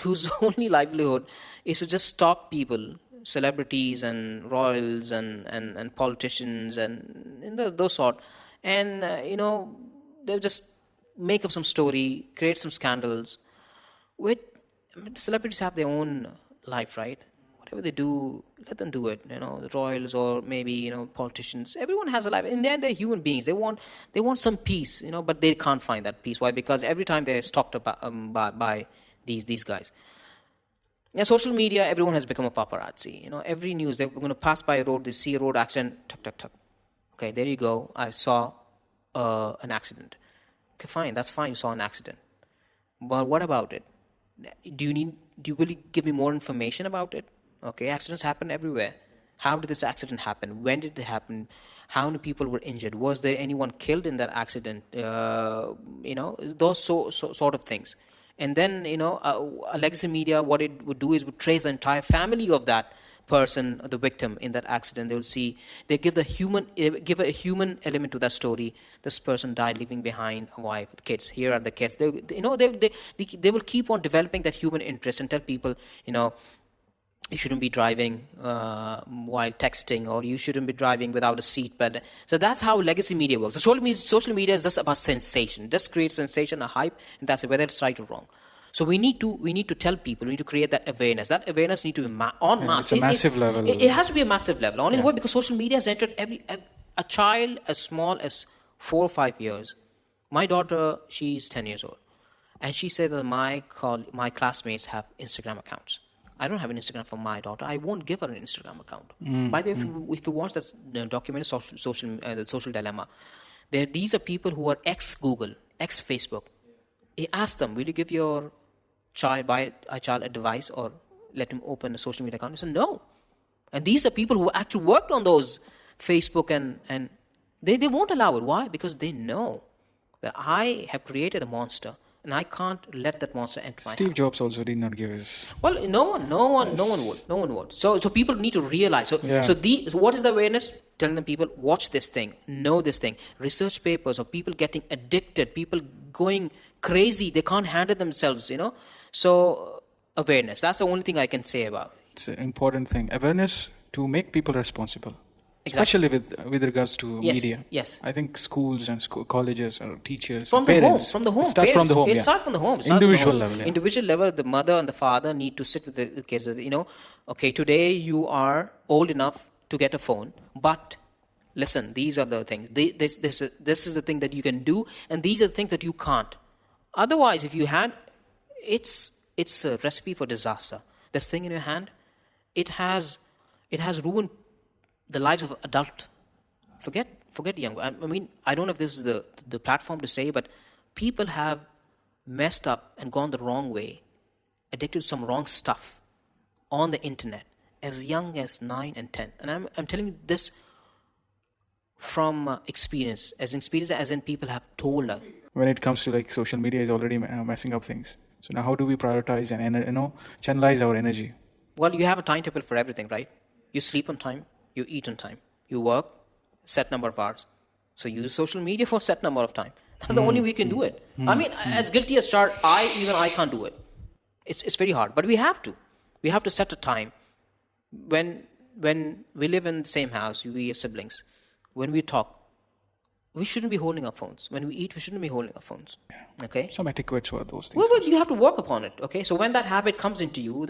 whose only livelihood is to just stalk people, celebrities and royals and politicians and those sort, and they'll just make up some story, create some scandals. Celebrities have their own life, right? Whatever they do, let them do it. The royals or maybe politicians. Everyone has a life. In the end, they're human beings. They want some peace, but they can't find that peace. Why? Because every time they're stalked by these guys. Yeah, social media, everyone has become a paparazzi. Every news, they're going to pass by a road, they see a road accident, tuck, tuck, tuck. Okay, there you go. I saw an accident. Okay, fine, that's fine, you saw an accident. But what about it? Do you really give me more information about it? Okay, accidents happen everywhere. How did this accident happen? When did it happen? How many people were injured? Was there anyone killed in that accident? Those sort of things. And then, a legacy media, what it would do is would trace the entire family of that person, the victim in that accident. They give a human element to that story. This person died leaving behind a wife, kids. Here are the kids. They will keep on developing that human interest and tell people, you shouldn't be driving while texting, or you shouldn't be driving without a seatbelt. So that's how legacy media works. So social media is just about sensation. Just create sensation, a hype, and that's it, whether it's right or wrong. So we need to tell people. We need to create that awareness. That awareness needs to be on mass. It's a massive level. It has to be a massive level. Only why? Because social media has entered a child as small as 4 or 5 years. My daughter, she's 10 years old, and she said that my classmates have Instagram accounts. I don't have an Instagram for my daughter. I won't give her an Instagram account. By the way, if you watch that documentary, the Social Dilemma, these are people who are ex-Google, ex-Facebook. He asked them, will you give your child a device or let him open a social media account? He said, no. And these are people who actually worked on those Facebook and they won't allow it. Why? Because they know that I have created a monster. And I can't let that monster enter my Steve house. Jobs also did not give his... Well, no one would. So people need to realize. So what is the awareness? Telling them, people, watch this thing, know this thing. Research papers of people getting addicted, people going crazy, they can't handle themselves, So awareness, that's the only thing I can say about it. It's an important thing. Awareness to make people responsible. Exactly. Especially with regards to media. Yes. I think schools and colleges or teachers, parents. From the home. Start from the home. Start from the home. Individual level. Yeah. Individual level, the mother and the father need to sit with the kids. Okay, today you are old enough to get a phone, but listen, these are the things. This is the thing that you can do, and these are the things that you can't. Otherwise, if you had, it's a recipe for disaster. This thing in your hand, it has ruined the lives of adult. Forget forget young. I mean, I don't know if this is the platform to say, but people have messed up and gone the wrong way, addicted to some wrong stuff on the internet as young as 9 and 10. And I'm telling you this from experience as in people have told us. When it comes to like social media is already messing up things. So now how do we prioritize and channelize our energy? Well, you have a timetable for everything, right? You sleep on time, you eat on time, you work set number of hours. So use social media for set number of time. That's the only way you can do it. I mean, as guilty as charged, I can't do it. It's very hard, but we have to. We have to set a time. When we live in the same house, we are siblings. When we talk, we shouldn't be holding our phones. When we eat, we shouldn't be holding our phones. Okay? Some etiquettes for those things. Well, you have to work upon it. Okay? So when that habit comes into you,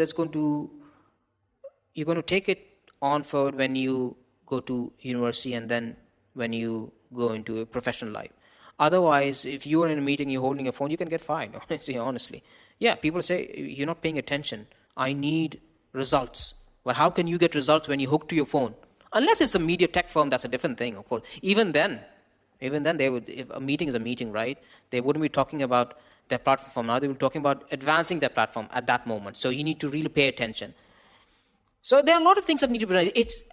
you're going to take it on forward when you go to university and then when you go into a professional life. Otherwise, if you are in a meeting, you're holding a phone, you can get fired, honestly. Yeah, people say, you're not paying attention. I need results. But how can you get results when you hook to your phone? Unless it's a media tech firm, that's a different thing, of course. Even then, they would, if a meeting is a meeting, right? They wouldn't be talking about their platform now. They were talking about advancing their platform at that moment. So you need to really pay attention. So there are a lot of things that need to be done. It's,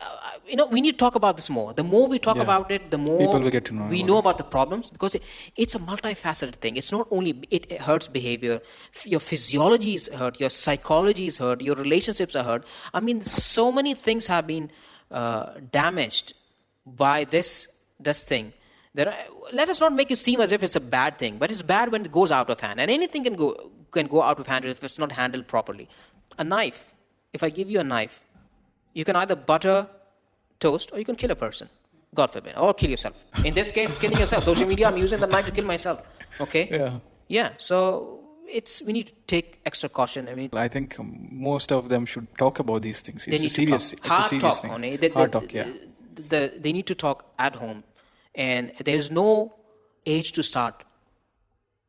we need to talk about this more. The more we talk about it, the more people will get to know we know about the problems, because it's a multifaceted thing. It's not only, it hurts behavior. Your physiology is hurt. Your psychology is hurt. Your relationships are hurt. I mean, so many things have been damaged by this thing. Let us not make it seem as if it's a bad thing, but it's bad when it goes out of hand. And anything can go out of hand if it's not handled properly. A knife. If I give you a knife, you can either butter toast or you can kill a person. God forbid. Or kill yourself. In this case, killing yourself. Social media, I'm using the knife to kill myself. Okay? Yeah. So we need to take extra caution. I think most of them should talk about these things. It's a serious thing. Hard talk, yeah. They need to talk at home. And there's no age to start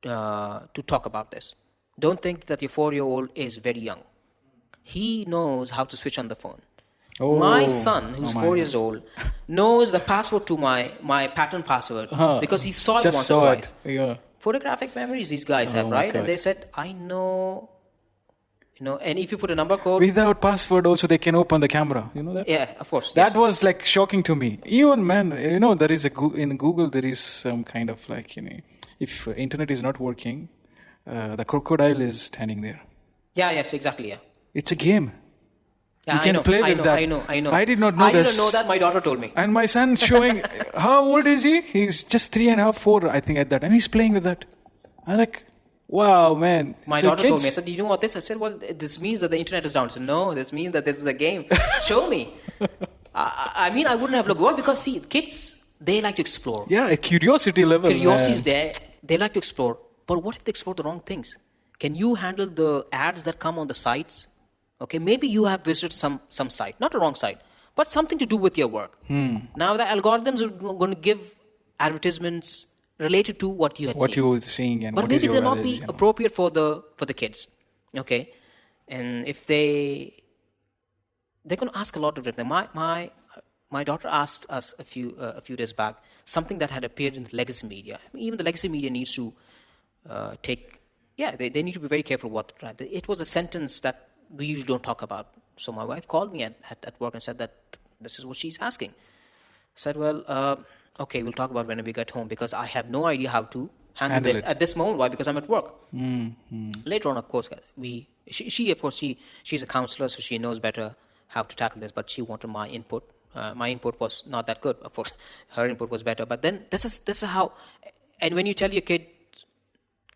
to talk about this. Don't think that your 4-year-old is very young. He knows how to switch on the phone. My son, who's 4 years old, knows the password to my pattern password because he saw it once or twice. Yeah. Photographic memories these guys have, right? God. And they said, I know, and if you put a number code... Without password also they can open the camera. You know that? Yeah, of course. That was like shocking to me. Even, man, there is in Google there is some kind of like, if internet is not working, the crocodile is standing there. Yeah, yes, exactly, yeah. It's a game. Yeah, you can play with that. I know. I did not know this. I didn't know that. My daughter told me. And my son showing, how old is he? He's just 3.5, 4, I think, at that. And he's playing with that. I'm like, wow, man. My daughter told me. I said, do you know what this? I said, well, this means that the internet is down. I said, no, this means that this is a game. Show me. I wouldn't have looked. Why? Because, see, kids, they like to explore. Yeah, a curiosity level. Curiosity is there. They like to explore. But what if they explore the wrong things? Can you handle the ads that come on the sites? Okay, maybe you have visited some site, not a wrong site, but something to do with your work. Now the algorithms are going to give advertisements related to what you had seen. What you were seeing, and but maybe they'll not be appropriate for the kids. Okay, and if they're going to ask a lot of different things. My daughter asked us a few days back something that had appeared in the legacy media. Even the legacy media needs to take. Yeah, they need to be very careful what. It was a sentence that we usually don't talk about. So my wife called me at work and said that this is what she's asking. I said, well, okay, we'll talk about when we get home, because I have no idea how to handle this at this moment. Why? Because I'm at work. Later on, of course, she's a counselor, so she knows better how to tackle this, but she wanted my input. My input was not that good. Of course, her input was better. But then this is how, and when you tell your kid,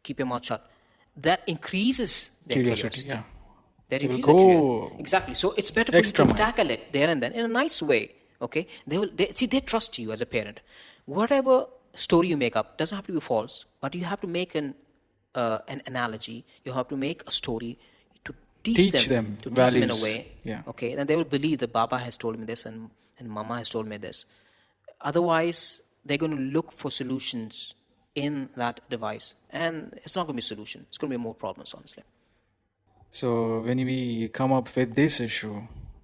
keep your mouth shut, that increases their curiosity. Yeah. Exactly. So it's better for you to tackle it there and then in a nice way. Okay. They trust you as a parent. Whatever story you make up doesn't have to be false, but you have to make an analogy. You have to make a story to teach them in a way. Yeah. Okay. And they will believe that Baba has told me this and Mama has told me this. Otherwise, they're going to look for solutions in that device, and it's not going to be a solution. It's going to be more problems, honestly. So when we come up with this issue,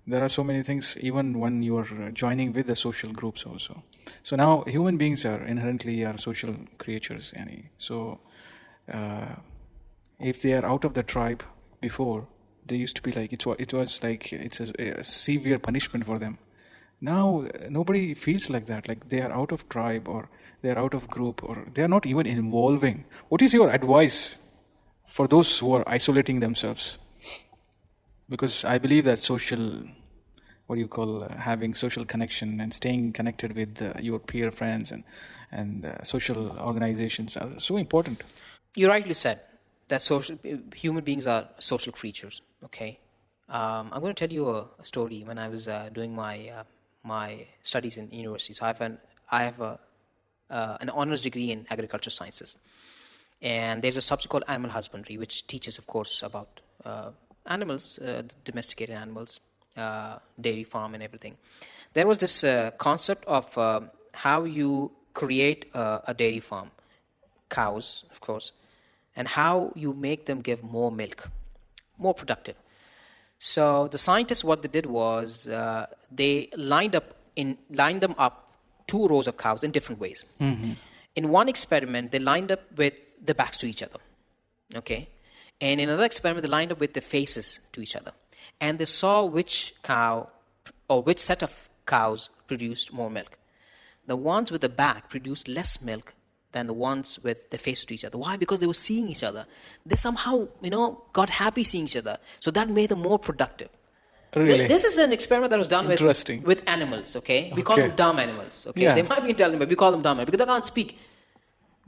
There are so many things, even when you are joining with the social groups also. So now human beings are inherently are social creatures. So if they are out of the tribe before, they used to be like, it was like it's a severe punishment for them. Now nobody feels like that. Like they are out of tribe, or they are out of group, or they are not even involving. What is your advice for those who are isolating themselves? Because I believe that having social connection and staying connected with your peer friends and social organizations are so important. You rightly said that human beings are social creatures. Okay, I'm going to tell you a story. When I was doing my studies in university, so I have an honors degree in agriculture sciences, and there's a subject called animal husbandry, which teaches, of course, about animals, domesticated animals, dairy farm and everything. There was this concept of how you create a dairy farm, cows, of course, and how you make them give more milk, more productive. So the scientists, what they did was they lined them up 2 rows of cows in different ways. Mm-hmm. In one experiment, they lined up with the backs to each other. Okay. And in another experiment, they lined up with the faces to each other. And they saw which cow or which set of cows produced more milk. The ones with the back produced less milk than the ones with the faces to each other. Why? Because they were seeing each other. They somehow, got happy seeing each other. So that made them more productive. Really? This is an experiment that was done with animals, okay? We call them dumb animals, okay? Yeah. They might be intelligent, but we call them dumb animals because they can't speak.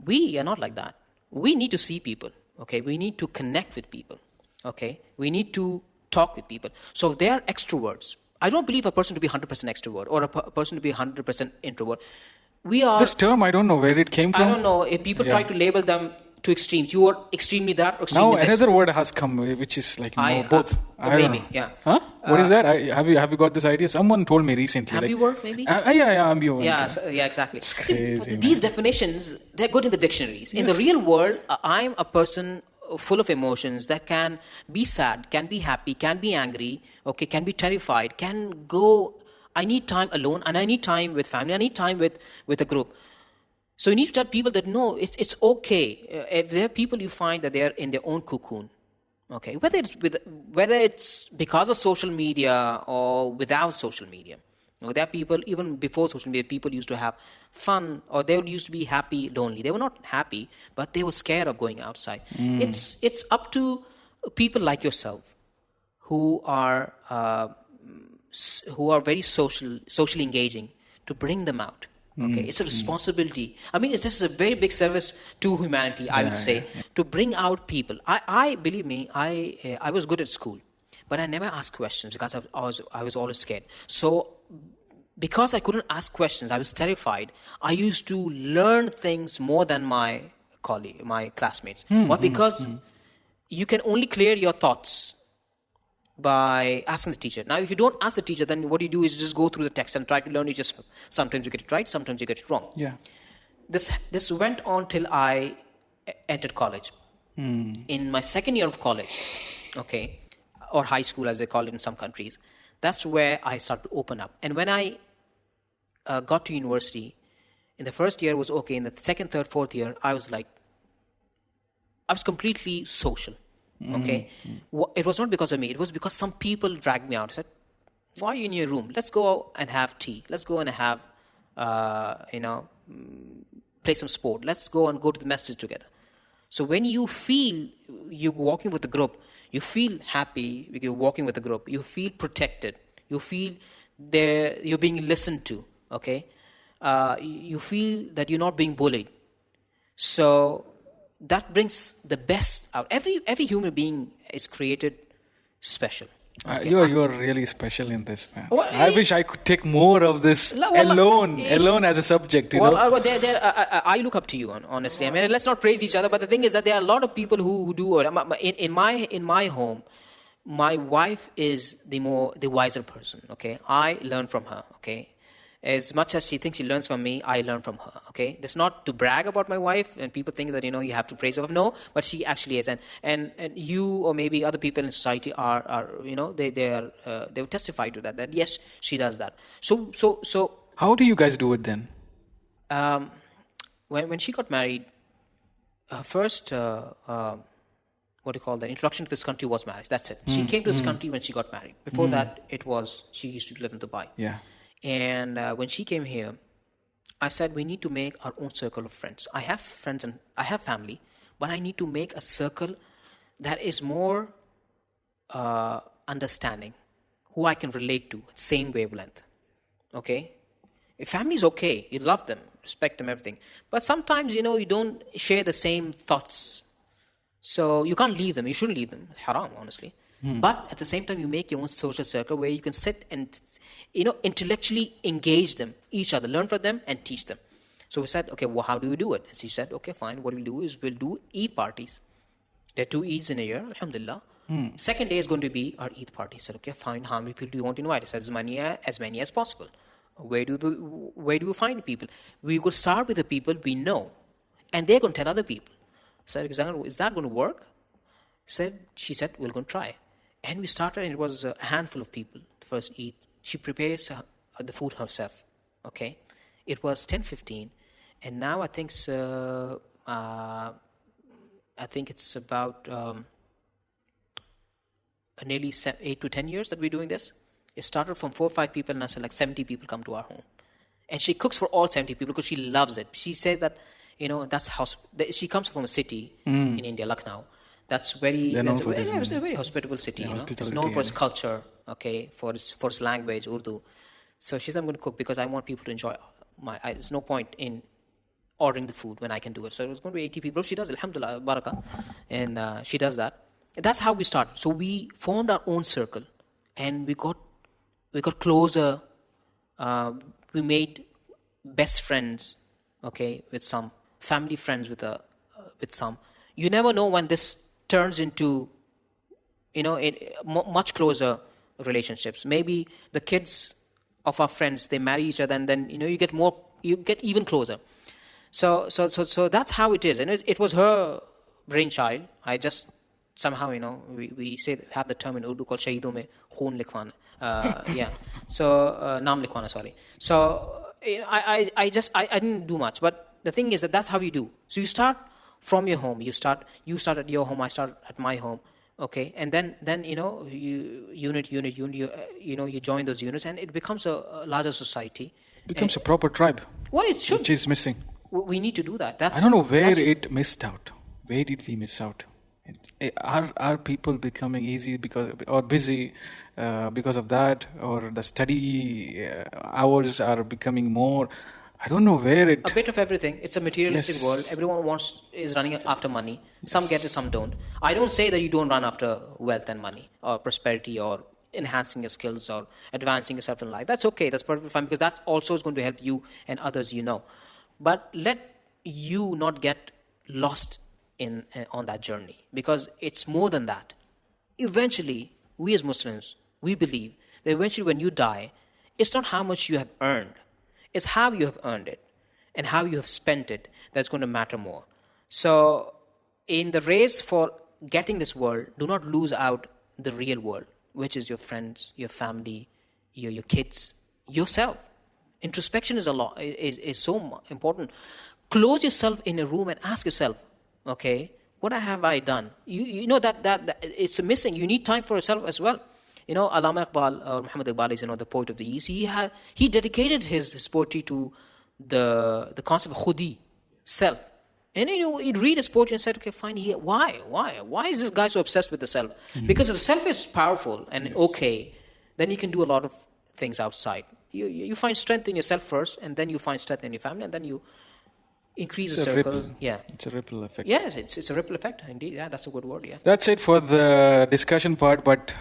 We are not like that. We need to see people, okay? We need to connect with people, okay? We need to talk with people. So if they are extroverts, I don't believe a person to be 100% extrovert or a person to be 100% introvert. This term, I don't know where it came from. I don't know. If people try to label them to extremes, you are extremely that or extremely this. Now another word has come, which is like both. Maybe, yeah. Huh? What is that? Have you got this idea? Someone told me recently. Ambivert, maybe? Ambivert. Yeah, exactly. It's crazy, these definitions, they're good in the dictionaries. Yes. In the real world, I'm a person full of emotions that can be sad, can be happy, can be angry, okay, can be terrified, can go. I need time alone, and I need time with family. I need time with a group. So you need to tell people that no, it's okay. If there are people you find that they are in their own cocoon, okay, whether it's because of social media or without social media. There are people, even before social media, people used to have fun, or they used to be happy, lonely. They were not happy, but they were scared of going outside. It's up to people like yourself who are very socially engaging to bring them out. Okay, it's a responsibility. I mean, this is a very big service to humanity, I would say, to bring out people. I believe me, I was good at school, but I never asked questions because I was always scared. So because I couldn't ask questions, I was terrified. I used to learn things more than my classmates. Why? Because you can only clear your thoughts by asking the teacher. Now, if you don't ask the teacher, then what you do is just go through the text and try to learn it yourself. Sometimes you get it right, sometimes you get it wrong. Yeah. This went on till I entered college. In my second year of college, okay, or high school as they call it in some countries, that's where I started to open up. And when I got to university, in the first year was okay. In the second, third, fourth year, I was completely social. Okay, it was not because of me. It was because some people dragged me out. I said, "Why are you in your room? Let's go and have tea. Let's go and have, play some sport. Let's go to the masjid together." So when you feel you're walking with a group, you feel happy. You're walking with a group. You feel protected. You feel you're being listened to. Okay, you feel that you're not being bullied. So that brings the best out. Every human being is created special. Okay. You're really special in this, man. Well, I wish I could take more of this alone as a subject. I look up to you, honestly. I mean, let's not praise each other, but the thing is that there are a lot of people who do. In my home, my wife is the wiser person. Okay, I learn from her. Okay, As much as she thinks she learns from me, I learn from her. Okay, that's not to brag about my wife, and people think that you have to praise her. No, but she actually is, and you or maybe other people in society are they will testify to that yes, she does that. So How do you guys do it then? When she got married, her first what do you call that, introduction to this country was marriage. That's it. She came to this country when she got married. Before that, she used to live in Dubai. Yeah. And when she came here, I said, we need to make our own circle of friends. I have friends and I have family, but I need to make a circle that is more understanding, who I can relate to, same wavelength. Okay? If family is okay, you love them, respect them, everything. But sometimes, you don't share the same thoughts. So you can't leave them. You shouldn't leave them. It's haram, honestly. But at the same time, you make your own social circle where you can sit and, intellectually engage them, each other, learn from them and teach them. So we said, okay, well, how do we do it? And she said, okay, fine. What we'll do is we'll do Eid parties. There are 2 Eids in a year, alhamdulillah. Second day is going to be our Eid party. I said, okay, fine. How many people do you want to invite? I said, as many as possible. Where do we find people? We will start with the people we know, and they're going to tell other people. I said, is that going to work? She said, we're going to try. And we started, and it was a handful of people, the first Eid. She prepares the food herself, okay? It was 10:15, and now I think it's about nearly 8 to 10 years that we're doing this. It started from 4 or 5 people, and I said, 70 people come to our home. And she cooks for all 70 people because she loves it. She says that, that's how, she comes from a city in India, Lucknow. That's a very hospitable city. It's known for its culture, okay, for its language, Urdu. So she said, I'm going to cook because I want people to enjoy. There's no point in ordering the food when I can do it. So it was going to be 80 people. She does, alhamdulillah, barakah, and she does that. And that's how we started. So we formed our own circle, and we got closer. We made best friends, okay, with some family friends with some. You never know when this turns into, much closer relationships. Maybe the kids of our friends, they marry each other, and then you get even closer. So that's how it is, and it was her brainchild. I just somehow, we have the term in Urdu called shaheedon mein khoon likhwana. Naam likhwana, sorry. So I didn't do much, but the thing is that's how you do. So you start from your home. You start at your home. I start at my home. Okay, and then you join those units, and it becomes a larger society. It becomes a proper tribe. Well, it should. Which is missing. We need to do that. I don't know where it missed out. Where did we miss out? Are people becoming easy busy because of that, or the study hours are becoming more? I don't know where it... A bit of everything. It's a materialistic world. Everyone is running after money. Some get it, some don't. I don't say that you don't run after wealth and money or prosperity or enhancing your skills or advancing yourself in life. That's okay. That's perfectly fine, because that also is going to help you and others But let you not get lost on that journey, because it's more than that. Eventually, we as Muslims, we believe that eventually when you die, it's not how much you have earned. It's how you have earned it and how you have spent it that's going to matter more. So in the race for getting this world, do not lose out the real world, which is your friends, your family, your kids, yourself. Introspection is so important. Close yourself in a room and ask yourself, okay, what have I done? You know that it's missing. You need time for yourself as well. Allama Iqbal, Muhammad Iqbal is, the poet of the East. He dedicated his poetry to the concept of khudi, self. And he'd read his poetry and said, okay, fine, why is this guy so obsessed with the self? Because if the self is powerful and okay, then you can do a lot of things outside. You find strength in yourself first, and then you find strength in your family, and then you increase the circles. Yeah, it's a ripple effect. Yes, it's a ripple effect indeed. Yeah, that's a good word. Yeah, that's it for the discussion part. But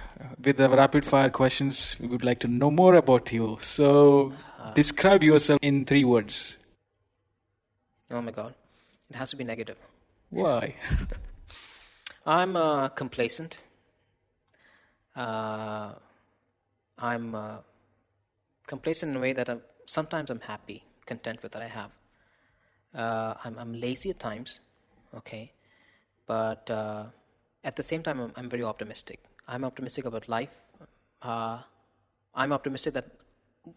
with the rapid fire questions, we would like to know more about you. So, describe yourself in 3 words. Oh my God, it has to be negative. Why? I'm complacent. I'm complacent in a way that sometimes I'm happy, content with what I have. I'm lazy at times, okay, but at the same time, I'm very optimistic. I'm optimistic about life. I'm optimistic that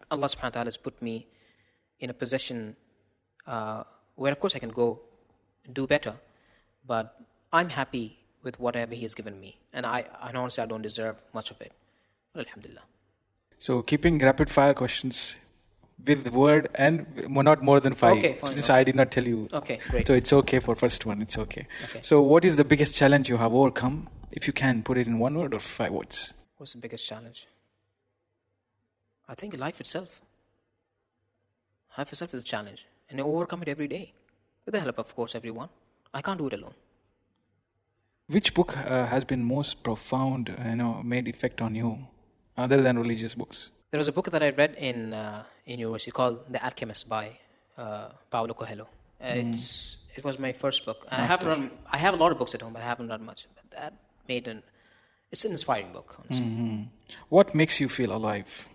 Allah subhanahu wa ta'ala has put me in a position where, of course, I can go do better, but I'm happy with whatever He has given me. And honestly, I don't deserve much of it. But alhamdulillah. So keeping rapid fire questions with word and not more than 5. Okay, fine. Just I did not tell you. Okay, great. So it's okay for first one. It's okay. Okay. So what is the biggest challenge you have overcome? If you can put it in 1 word or 5 words. What's the biggest challenge? I think life itself. Life itself is a challenge. And I overcome it every day. With the help, of course, everyone. I can't do it alone. Which book has been most profound, made effect on you, other than religious books? There was a book that I read in university called The Alchemist by Paulo Coelho. It was my first book. I have a lot of books at home, but I haven't read much. But that it's an inspiring book, honestly. Mm-hmm. What makes you feel alive?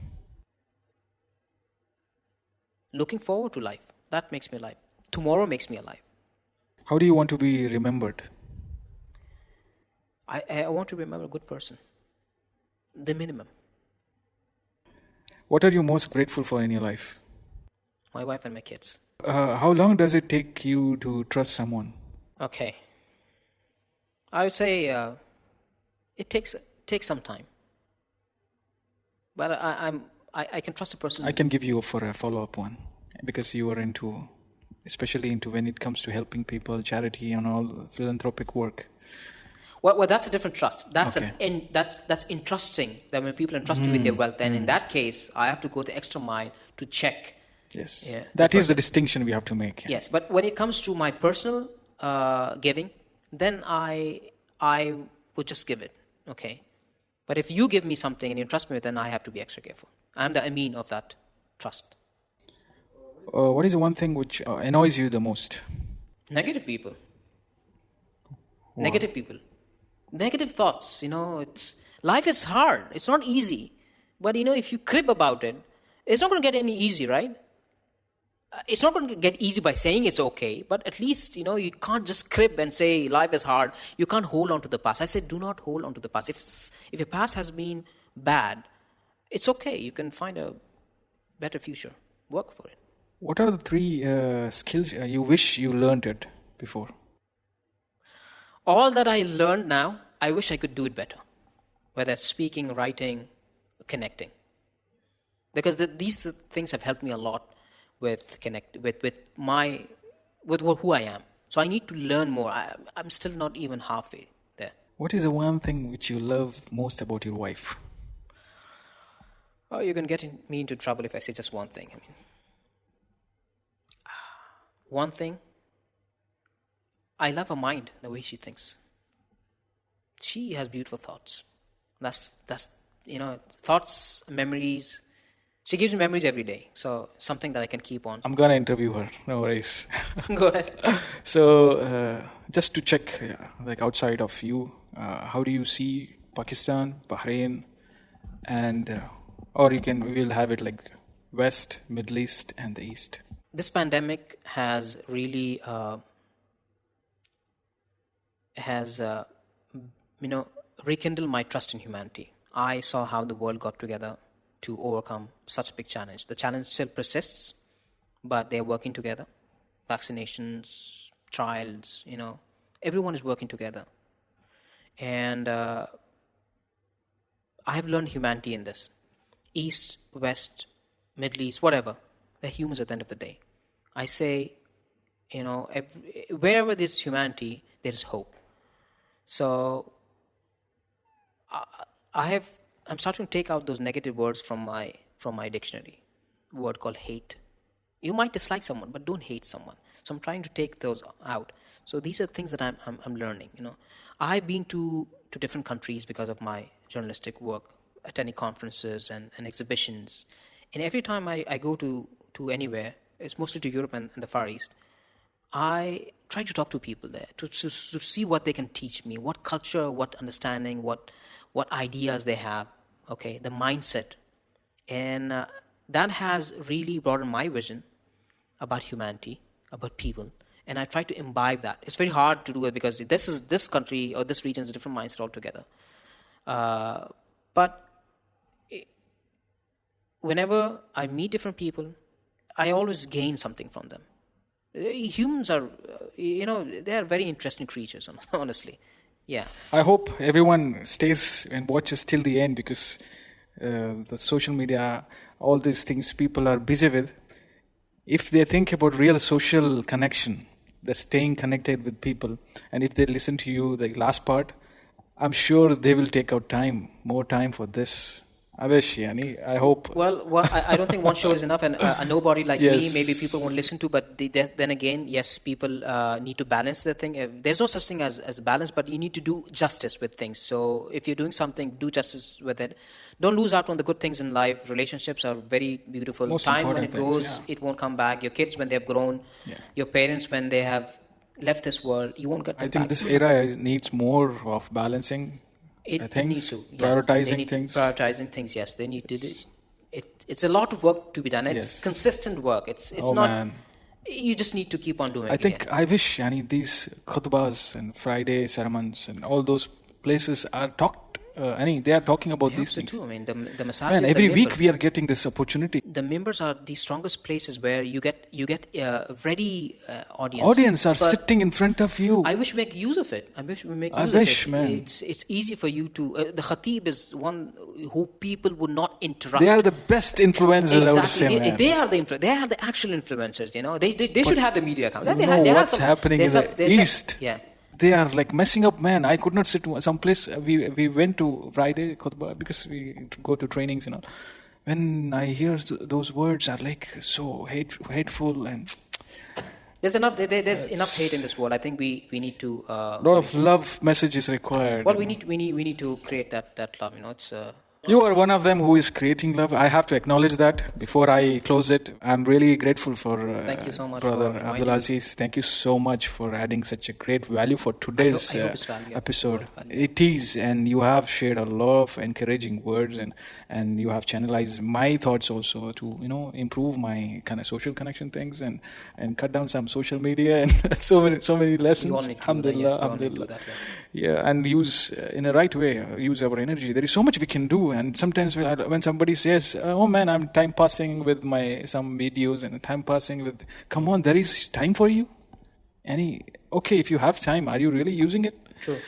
Looking forward to life. That makes me alive. Tomorrow makes me alive. How do you want to be remembered? I want to remember a good person. The minimum. What are you most grateful for in your life? My wife and my kids. How long does it take you to trust someone? Okay. I would say it takes some time. But I can trust a person. I can give you for a follow-up one, because you are especially into when it comes to helping people, charity and all philanthropic work. Well, that's a different trust. That's Okay. that's entrusting. That when people entrust me with their wealth, and in that case, I have to go the extra mile to check. Yes, Yeah, that is the distinction we have to make. Yes, but when it comes to my personal giving, then I would just give it. Okay, but if you give me something and you trust me with, then I have to be extra careful. I'm the ameen of that trust. What is the one thing which annoys you the most? Negative people. Wow. Negative people. Negative thoughts. Life is hard. It's not easy. But if you crib about it, it's not going to get any easy, right? It's not going to get easy by saying it's okay, but at least, you can't just crib and say life is hard. You can't hold on to the past. I said, do not hold on to the past. If your past has been bad, it's okay. You can find a better future. Work for it. What are the 3 skills you wish you learned it before? All that I learned now, I wish I could do it better. Whether it's speaking, writing, connecting. Because these things have helped me a lot with who I am. So I need to learn more. I'm still not even halfway there. What is the one thing which you love most about your wife? Oh, you're going to get me into trouble if I say just one thing. One thing. I love her mind, the way she thinks. She has beautiful thoughts. That's thoughts, memories. She gives me memories every day. So something that I can keep on. I'm going to interview her. No worries. Go ahead. So just to check, outside of you, how do you see Pakistan, Bahrain, and or we will have it like West, Middle East, and the East. This pandemic has really rekindled my trust in humanity. I saw how the world got together to overcome such a big challenge. The challenge still persists, but they're working together. Vaccinations, trials, everyone is working together. And I have learned humanity in this. East, West, Middle East, whatever. They're humans at the end of the day. I say, wherever there's humanity, there is hope. So I'm starting to take out those negative words from my dictionary. A word called hate. You might dislike someone, but don't hate someone. So I'm trying to take those out. So these are things that I'm learning. I've been to different countries because of my journalistic work, attending conferences and exhibitions. And every time I go to anywhere, it's mostly to Europe and the Far East, I try to talk to people there to see what they can teach me, what culture, what understanding, what ideas they have, okay, the mindset. And that has really broadened my vision about humanity, about people, and I try to imbibe that. It's very hard to do it because this country or this region is a different mindset altogether. But whenever I meet different people, I always gain something from them. Humans are, they are very interesting creatures, honestly. Yeah. I hope everyone stays and watches till the end, because the social media, all these things people are busy with. If they think about real social connection, the staying connected with people, and if they listen to you, the last part, I'm sure they will take out more time for this. I wish, Yani. I hope. Well, I don't think one show is enough, and a nobody like me, maybe people won't listen to. But then again, yes, people need to balance the thing. There's no such thing as balance, but you need to do justice with things. So if you're doing something, do justice with it. Don't lose out on the good things in life. Relationships are very beautiful. Most Time when it important goes, things, it won't come back. Your kids when they've grown, your parents when they have left this world, you won't get them I think back. this era needs more of balancing. It needs to. Yes. Prioritizing things. Prioritizing things, yes. They need to do it's a lot of work to be done. It's consistent work. It's not... Man. You just need to keep on doing it. I wish, Yani, these khutbahs and Friday sermons and all those places are they are talking about these things. Too. I mean, the masajid, Man, every week we are getting this opportunity. The members are the strongest places where you get ready audience. Audience are sitting in front of you. I wish we make use of it. I wish, man. It's easy for you to... the khatib is one who people would not interrupt. They are the best influencers, I would say, man. They are the actual influencers, They should have the media account. What's happening in the East? Yeah. They are like messing up, man. I could not sit someplace. We went to Friday khutbah because we go to trainings and all. When I hear those words are like so hateful, and there's enough hate in this world. I think we need to a lot of love message is required. Well, we need to create that love. It's you are one of them who is creating love. I have to acknowledge that before I close it. I'm really grateful for thank you so much, brother Abdul Aziz. Thank you so much for adding such a great value for today's episode. It is, and you have shared a lot of encouraging words, and you have channelized my thoughts also to improve my kind of social connection things and cut down some social media and so many lessons. Alhamdulillah. Yeah, and use in a right way. Use our energy. There is so much we can do. And sometimes when somebody says, "Oh man, I'm time passing with some videos and time passing with," come on, there is time for you. Okay, if you have time, are you really using it? True.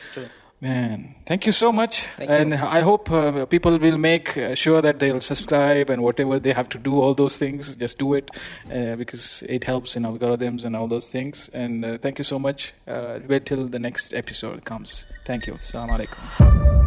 Man, thank you so much. Thank you. I hope people will make sure that they'll subscribe and whatever they have to do, all those things, just do it because it helps in algorithms and all those things. And thank you so much. Wait till the next episode comes. Thank you. Assalamu alaikum.